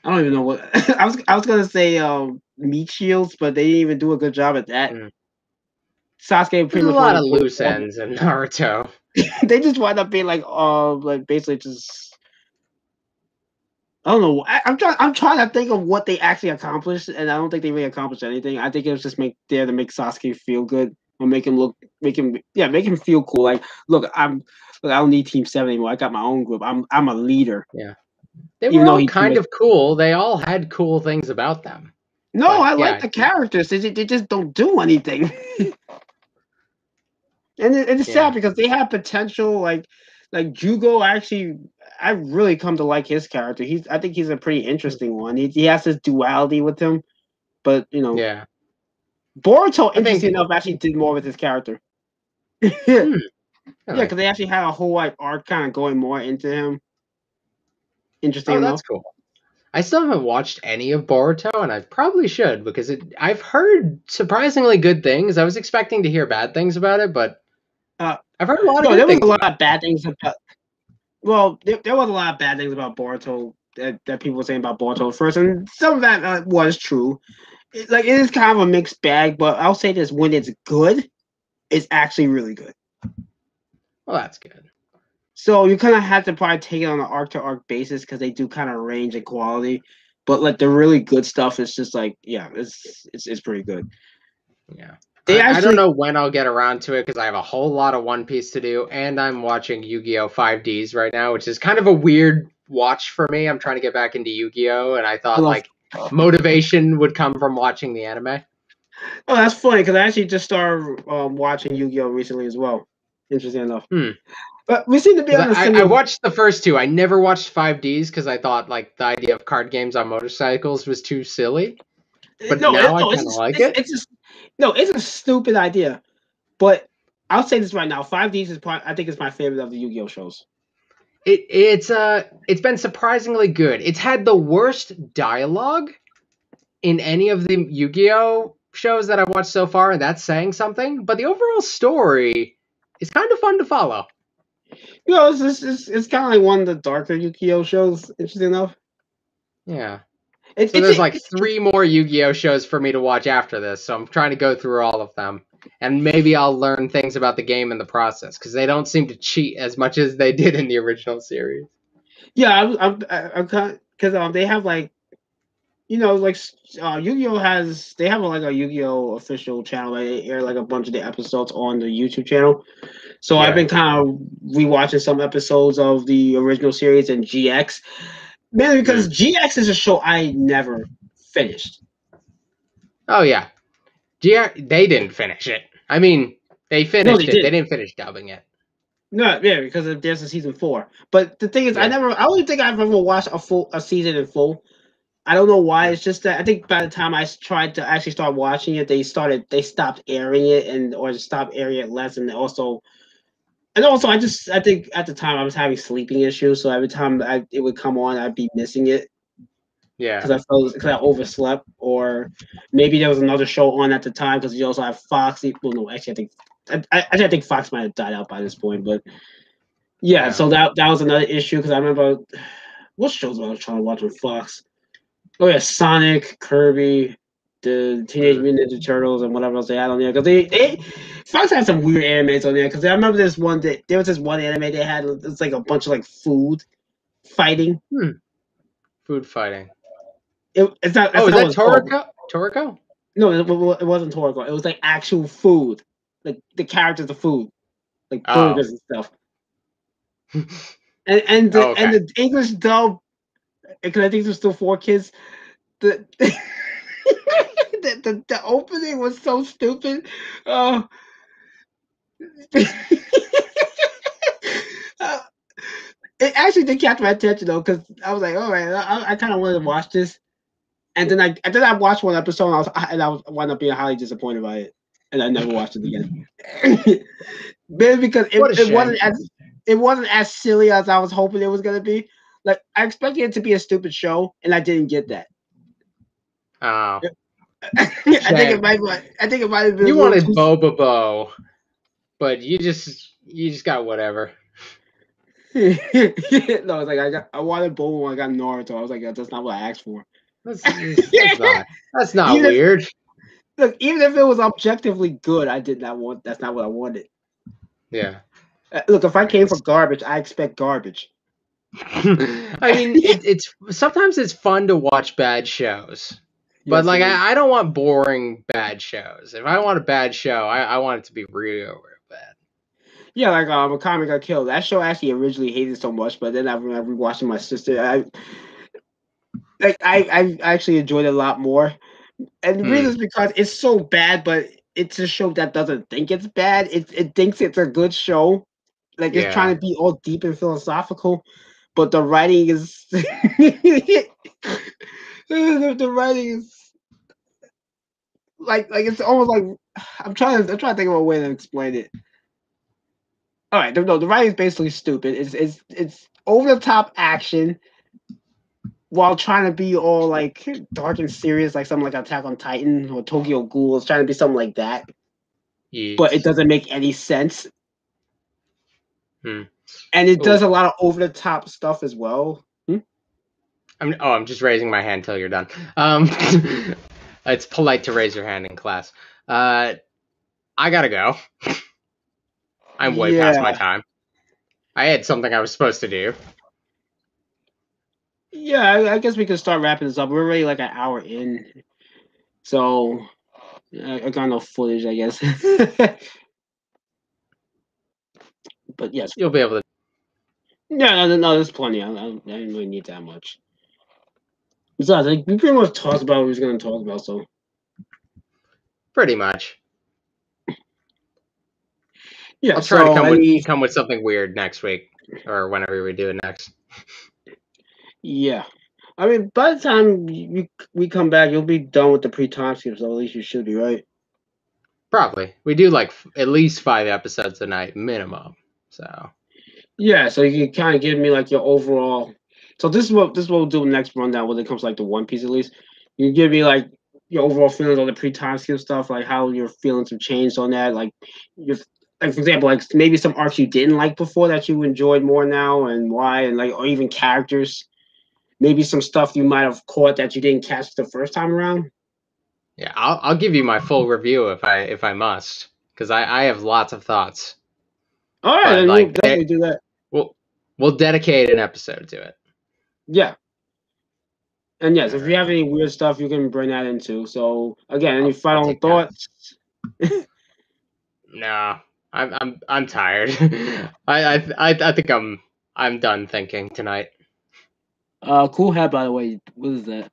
Speaker 1: don't even know what I was gonna say meat shields, but they didn't even do a good job at that.
Speaker 2: Hmm.
Speaker 1: Sasuke
Speaker 2: There's
Speaker 1: pretty
Speaker 2: a
Speaker 1: much
Speaker 2: lot
Speaker 1: wound
Speaker 2: of
Speaker 1: up doing
Speaker 2: loose ends in Naruto.
Speaker 1: they just wind up being like basically just I don't know. I'm trying to think of what they actually accomplished, and I don't think they really accomplished anything. I think it was just there to make Sasuke feel good or make him feel cool. Like, look, I don't need Team Seven anymore. I got my own group. I'm a leader,
Speaker 2: Yeah. They
Speaker 1: even
Speaker 2: were
Speaker 1: though
Speaker 2: all
Speaker 1: he pretty
Speaker 2: kind
Speaker 1: much.
Speaker 2: of cool. They all had cool things about them.
Speaker 1: No,
Speaker 2: But
Speaker 1: I like
Speaker 2: yeah,
Speaker 1: the characters. They just don't do anything, and it's sad
Speaker 2: yeah.
Speaker 1: because they have potential. Like Jugo, actually, I really come to like his character. I think he's a pretty interesting one. He has this duality with him, but
Speaker 2: Yeah.
Speaker 1: Boruto,
Speaker 2: I
Speaker 1: interesting
Speaker 2: think
Speaker 1: enough, actually did more with his character. Yeah,
Speaker 2: hmm, really.
Speaker 1: because they actually had a whole like arc kind of going more into him. Interesting
Speaker 2: Oh,
Speaker 1: enough.
Speaker 2: that's cool. I still haven't watched any of Boruto, and I probably should because I've heard surprisingly good things. I was expecting to hear bad things about it, but
Speaker 1: Uh,
Speaker 2: I've heard a lot of
Speaker 1: no,
Speaker 2: good
Speaker 1: there was
Speaker 2: things
Speaker 1: a lot
Speaker 2: about
Speaker 1: of bad things about. Well, there was a lot of bad things about Boruto that people were saying about Boruto at first, and some of that was true. It is kind of a mixed bag, but I'll say this: when it's good, it's actually really good.
Speaker 2: it. Well, that's good.
Speaker 1: So you kind of have to probably take it on an arc to arc basis because they do kind of range in quality. But like the really good stuff is just like yeah, it's pretty good.
Speaker 2: Yeah.
Speaker 1: They
Speaker 2: I don't
Speaker 1: actually
Speaker 2: know when I'll get around to it because I have a whole lot of One Piece to do, and I'm watching Yu-Gi-Oh! 5Ds right now, which is kind of a weird watch for me. I'm trying to get back into Yu-Gi-Oh! And I
Speaker 1: I
Speaker 2: thought
Speaker 1: love.
Speaker 2: like motivation would come from watching the anime.
Speaker 1: Oh, that's funny because I actually just started watching Yu-Gi-Oh recently as well. Interesting enough.
Speaker 2: Hmm.
Speaker 1: But we seem to be on a
Speaker 2: I
Speaker 1: similar.
Speaker 2: watched the first two. I never watched 5Ds because I thought like the idea of card games on motorcycles was too silly. But
Speaker 1: No,
Speaker 2: now I
Speaker 1: no,
Speaker 2: kind of like it.
Speaker 1: it's just no, it's a stupid idea. But I'll say this right now: 5Ds is I think it's my favorite of the Yu-Gi-Oh shows.
Speaker 2: It's been surprisingly good. It's had the worst dialogue in any of the Yu-Gi-Oh shows that I've watched so far, and that's saying something. But the overall story is kind of fun to follow.
Speaker 1: You know, it's kind of like one of the darker Yu-Gi-Oh shows. Interesting enough.
Speaker 2: Yeah.
Speaker 1: It,
Speaker 2: So
Speaker 1: it's
Speaker 2: there's like
Speaker 1: it's
Speaker 2: 3 more Yu-Gi-Oh shows for me to watch after this. So I'm trying to go through all of them. And maybe I'll learn things about the game in the process because they don't seem to cheat as much as they did in the original series.
Speaker 1: yeah. I'm kind because they have like like Yu-Gi-Oh they have like a Yu-Gi-Oh official channel. They air like a bunch of the episodes on the YouTube channel. So I've
Speaker 2: Yeah.
Speaker 1: been kind of rewatching some episodes of the original series and GX, mainly because GX is a show I never finished.
Speaker 2: Oh yeah. They didn't finish it. I mean, they
Speaker 1: No, they
Speaker 2: finished it. They
Speaker 1: did.
Speaker 2: didn't finish dubbing it.
Speaker 1: No, yeah, because there's a season 4. But the thing is,
Speaker 2: Yeah.
Speaker 1: I don't think I've ever watched a season in full. I don't know why.
Speaker 2: Hmm.
Speaker 1: It's just that I think by the time I tried to actually start watching it, they stopped airing it or stopped airing it less, and also I think at the time I was having sleeping issues, so every time it would come on, I'd be missing it
Speaker 2: Yeah.
Speaker 1: because I overslept, or maybe there was another show on at the time because you also have Fox. Well, no, actually, I think Fox might have died out by this point, but yeah.
Speaker 2: Yeah.
Speaker 1: So that was another issue because I remember what shows I was trying to watch on Fox. Oh yeah, Sonic, Kirby, the Teenage Mutant Ninja Turtles, and whatever else they had on there. Because they Fox had some weird animes on there. Because I remember there was this one anime they had. It's like a bunch of like food fighting.
Speaker 2: Food fighting.
Speaker 1: It's not.
Speaker 2: Oh,
Speaker 1: That's
Speaker 2: is
Speaker 1: not
Speaker 2: that
Speaker 1: what it's called.
Speaker 2: Toriko? Toriko?
Speaker 1: No, it wasn't Toriko. It was like actual food, like the characters of food, like
Speaker 2: Oh.
Speaker 1: burgers and stuff. And
Speaker 2: Oh, okay.
Speaker 1: the English dub, because I think there's still 4 kids. The the opening was so stupid. Oh. Uh, it actually did catch my attention though, because I was like, all right, I kind of wanted to watch this, and then I watched one episode, and I wound up being highly disappointed by it, and I never watched it again. Maybe because
Speaker 2: What a shame.
Speaker 1: it wasn't as silly as I was hoping it was gonna be. Like I expected it to be a stupid show, and I didn't get that.
Speaker 2: Oh.
Speaker 1: I think
Speaker 2: Shame.
Speaker 1: I think it might have been a
Speaker 2: You
Speaker 1: little
Speaker 2: wanted
Speaker 1: too.
Speaker 2: Bobobo, but you just got whatever.
Speaker 1: No, it's like I wanted Bobo, I got Naruto. I was like, that's not what I asked for.
Speaker 2: That's not
Speaker 1: even if
Speaker 2: weird.
Speaker 1: Look, even if it was objectively good, I did not want. That's not what I wanted.
Speaker 2: Yeah.
Speaker 1: Look, if I came for garbage, I expect garbage.
Speaker 2: I mean, it's sometimes it's fun to watch bad shows. But
Speaker 1: Yes,
Speaker 2: like
Speaker 1: it is.
Speaker 2: I don't want boring bad shows. If I want a bad show, I want it to be real bad.
Speaker 1: Yeah, like a comic got killed. That show I actually originally hated so much, but then I remember watching my sister. I actually enjoyed it a lot more, and the reason is because it's so bad, but it's a show that doesn't think it's bad. It thinks it's a good show, like it's
Speaker 2: Yeah.
Speaker 1: trying to be all deep and philosophical, but the writing is the writing is like it's almost like I'm trying to think of a way to explain it. All right, no, the writing is basically stupid. It's over the top action while trying to be all like dark and serious, like something like Attack on Titan or Tokyo Ghoul. It's trying to be something like that, but it
Speaker 2: Yes.
Speaker 1: doesn't make any sense.
Speaker 2: Hmm.
Speaker 1: And it
Speaker 2: Ooh.
Speaker 1: does a lot of over the top stuff as well.
Speaker 2: I'm just raising my hand till you're done. It's polite to raise your hand in class. I gotta go. I'm way past my
Speaker 1: Yeah,
Speaker 2: time. I had something I was supposed to do.
Speaker 1: yeah. I guess we can start wrapping this up. We're already like an hour in, so I got no footage, I guess. But yes,
Speaker 2: You'll be able to.
Speaker 1: no. There's plenty. I didn't really need that much. Besides, like, we pretty much talked about what we was going to talk about. So
Speaker 2: Pretty much.
Speaker 1: Yeah.
Speaker 2: I'll try to
Speaker 1: So
Speaker 2: come with something weird next week or whenever we do it next.
Speaker 1: yeah. I mean, by the time we come back, you'll be done with the pre-time skip, so at least you should be, right?
Speaker 2: Probably. We do like at least 5 episodes a night minimum. So
Speaker 1: Yeah, so you can kind of give me like your overall. So this is what we'll do next rundown when it comes to, like, the One Piece at least. You can give me like your overall feelings on the pre-time skip stuff, like how your feelings have changed on that, like your like for example, like maybe some arcs you didn't like before that you enjoyed more now and why, and like or even characters. Maybe some stuff you might have caught that you didn't catch the first time around.
Speaker 2: yeah, I'll give you my full review if I must, because I have lots of thoughts.
Speaker 1: All right,
Speaker 2: But
Speaker 1: then we'll
Speaker 2: like
Speaker 1: definitely do that.
Speaker 2: we'll dedicate an episode to it.
Speaker 1: Yeah. And yes,
Speaker 2: All
Speaker 1: if you
Speaker 2: right.
Speaker 1: have any weird stuff, you can bring that into. So again, any
Speaker 2: I'll
Speaker 1: final
Speaker 2: take notes.
Speaker 1: thoughts?
Speaker 2: No, I'm tired. I think I'm done thinking tonight.
Speaker 1: Cool hat, by the way. What is that?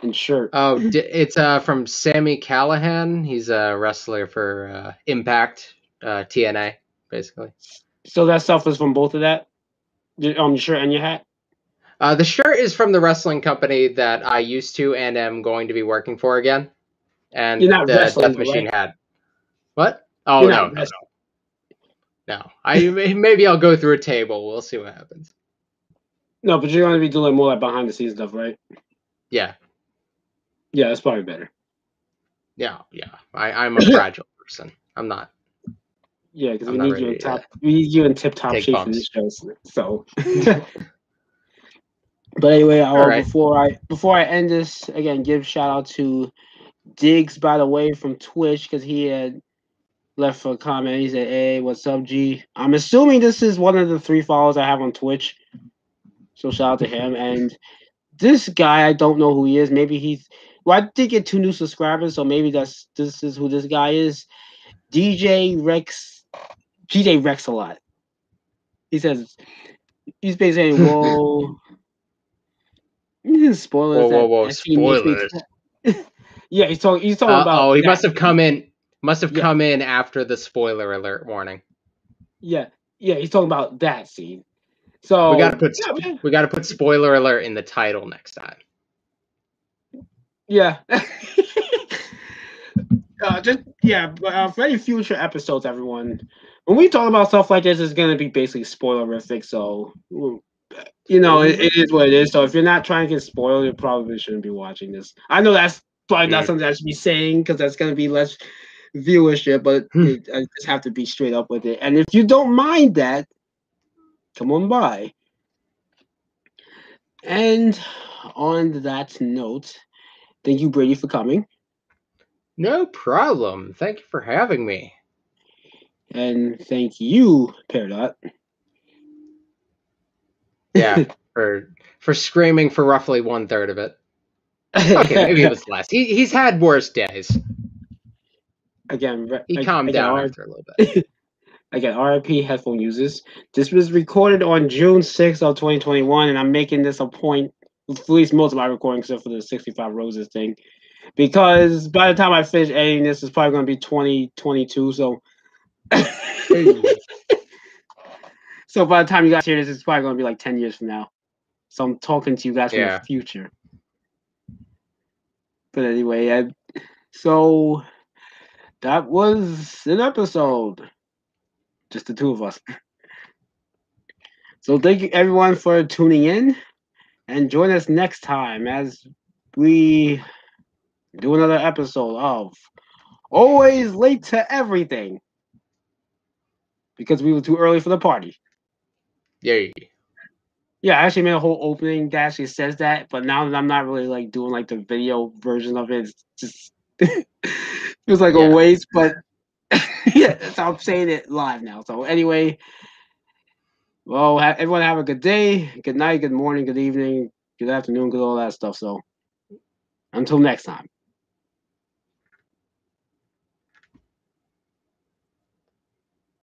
Speaker 1: And shirt.
Speaker 2: Oh, it's from Sammy Callahan. He's a wrestler for Impact, TNA, basically.
Speaker 1: So that stuff is from both of that. Your shirt and your hat.
Speaker 2: The shirt is from the wrestling company that I used to and am going to be working for again.
Speaker 1: You're
Speaker 2: And
Speaker 1: not
Speaker 2: the
Speaker 1: wrestling,
Speaker 2: Death
Speaker 1: though,
Speaker 2: Machine
Speaker 1: right?
Speaker 2: hat. What? Oh
Speaker 1: You're
Speaker 2: no,
Speaker 1: not
Speaker 2: no,
Speaker 1: wrestling.
Speaker 2: no, no. I maybe I'll go through a table. We'll see what happens.
Speaker 1: No, but you're going to be doing more like behind the scenes stuff, right?
Speaker 2: Yeah,
Speaker 1: Yeah, that's probably better.
Speaker 2: yeah. I'm a fragile person. I'm not.
Speaker 1: Yeah, because
Speaker 2: I'm not ready to
Speaker 1: We need you in tip top
Speaker 2: take
Speaker 1: shape for this
Speaker 2: bumps.
Speaker 1: show. So. But anyway,
Speaker 2: All right.
Speaker 1: before I end this again, give shout out to Diggs, by the way, from Twitch, because he had left a comment. He said, "Hey, what's up, G?" I'm assuming this is one of the 3 followers I have on Twitch. So shout out to him. And this guy, I don't know who he is. Maybe he's. Well, I did get 2 new subscribers, so maybe this is who this guy is. DJ Rex, DJ Rex a lot. He says he's basically saying, "Whoa." Spoilers
Speaker 2: Whoa!
Speaker 1: that scene makes me.
Speaker 2: Spoilers.
Speaker 1: Yeah, he's talking. He's talking about
Speaker 2: He
Speaker 1: that.
Speaker 2: must have come in. Must have
Speaker 1: Yeah,
Speaker 2: come in after the spoiler alert warning.
Speaker 1: yeah, yeah. He's talking about that scene.
Speaker 2: We gotta
Speaker 1: So
Speaker 2: put
Speaker 1: yeah, man.
Speaker 2: we gotta put spoiler alert in the title next time.
Speaker 1: Yeah. Just yeah, but for any future episodes, everyone, when we talk about stuff like this, it's gonna be basically spoilerific. So it is what it is. So if you're not trying to get spoiled, you probably shouldn't be watching this. I know that's probably not something I should be saying because that's gonna be less viewership, but I just have to be straight up with it. And if you don't mind that, come on by. And on that note, thank you, Brady, for coming.
Speaker 2: No problem. Thank you for having me.
Speaker 1: And thank you, Peridot.
Speaker 2: Yeah, for screaming for roughly 1/3 of it. Okay, maybe it was less. He's had worse days. He calmed down after a little bit.
Speaker 1: Again, RIP headphone users. This was recorded on June 6th of 2021, and I'm making this a point, at least most of my recording, except for the 65 Roses thing, because by the time I finish editing this, it's probably going to be 2022. So, so by the time you guys hear this, it's probably going to be like 10 years from now. So I'm talking to you guys from the future. But anyway, so that was an episode. Just the 2 of us. So thank you everyone for tuning in, and join us next time as we do another episode of Always Late to Everything, because we were too early for the party.
Speaker 2: Yay.
Speaker 1: Yeah, I actually made a whole opening that actually says that, but now that I'm not really like doing like the video version of it, it's just feels like a waste. But yeah, so I'm saying it live now. So anyway, well, everyone have a good day, good night, good morning, good evening, good afternoon, good all that stuff. So until next time.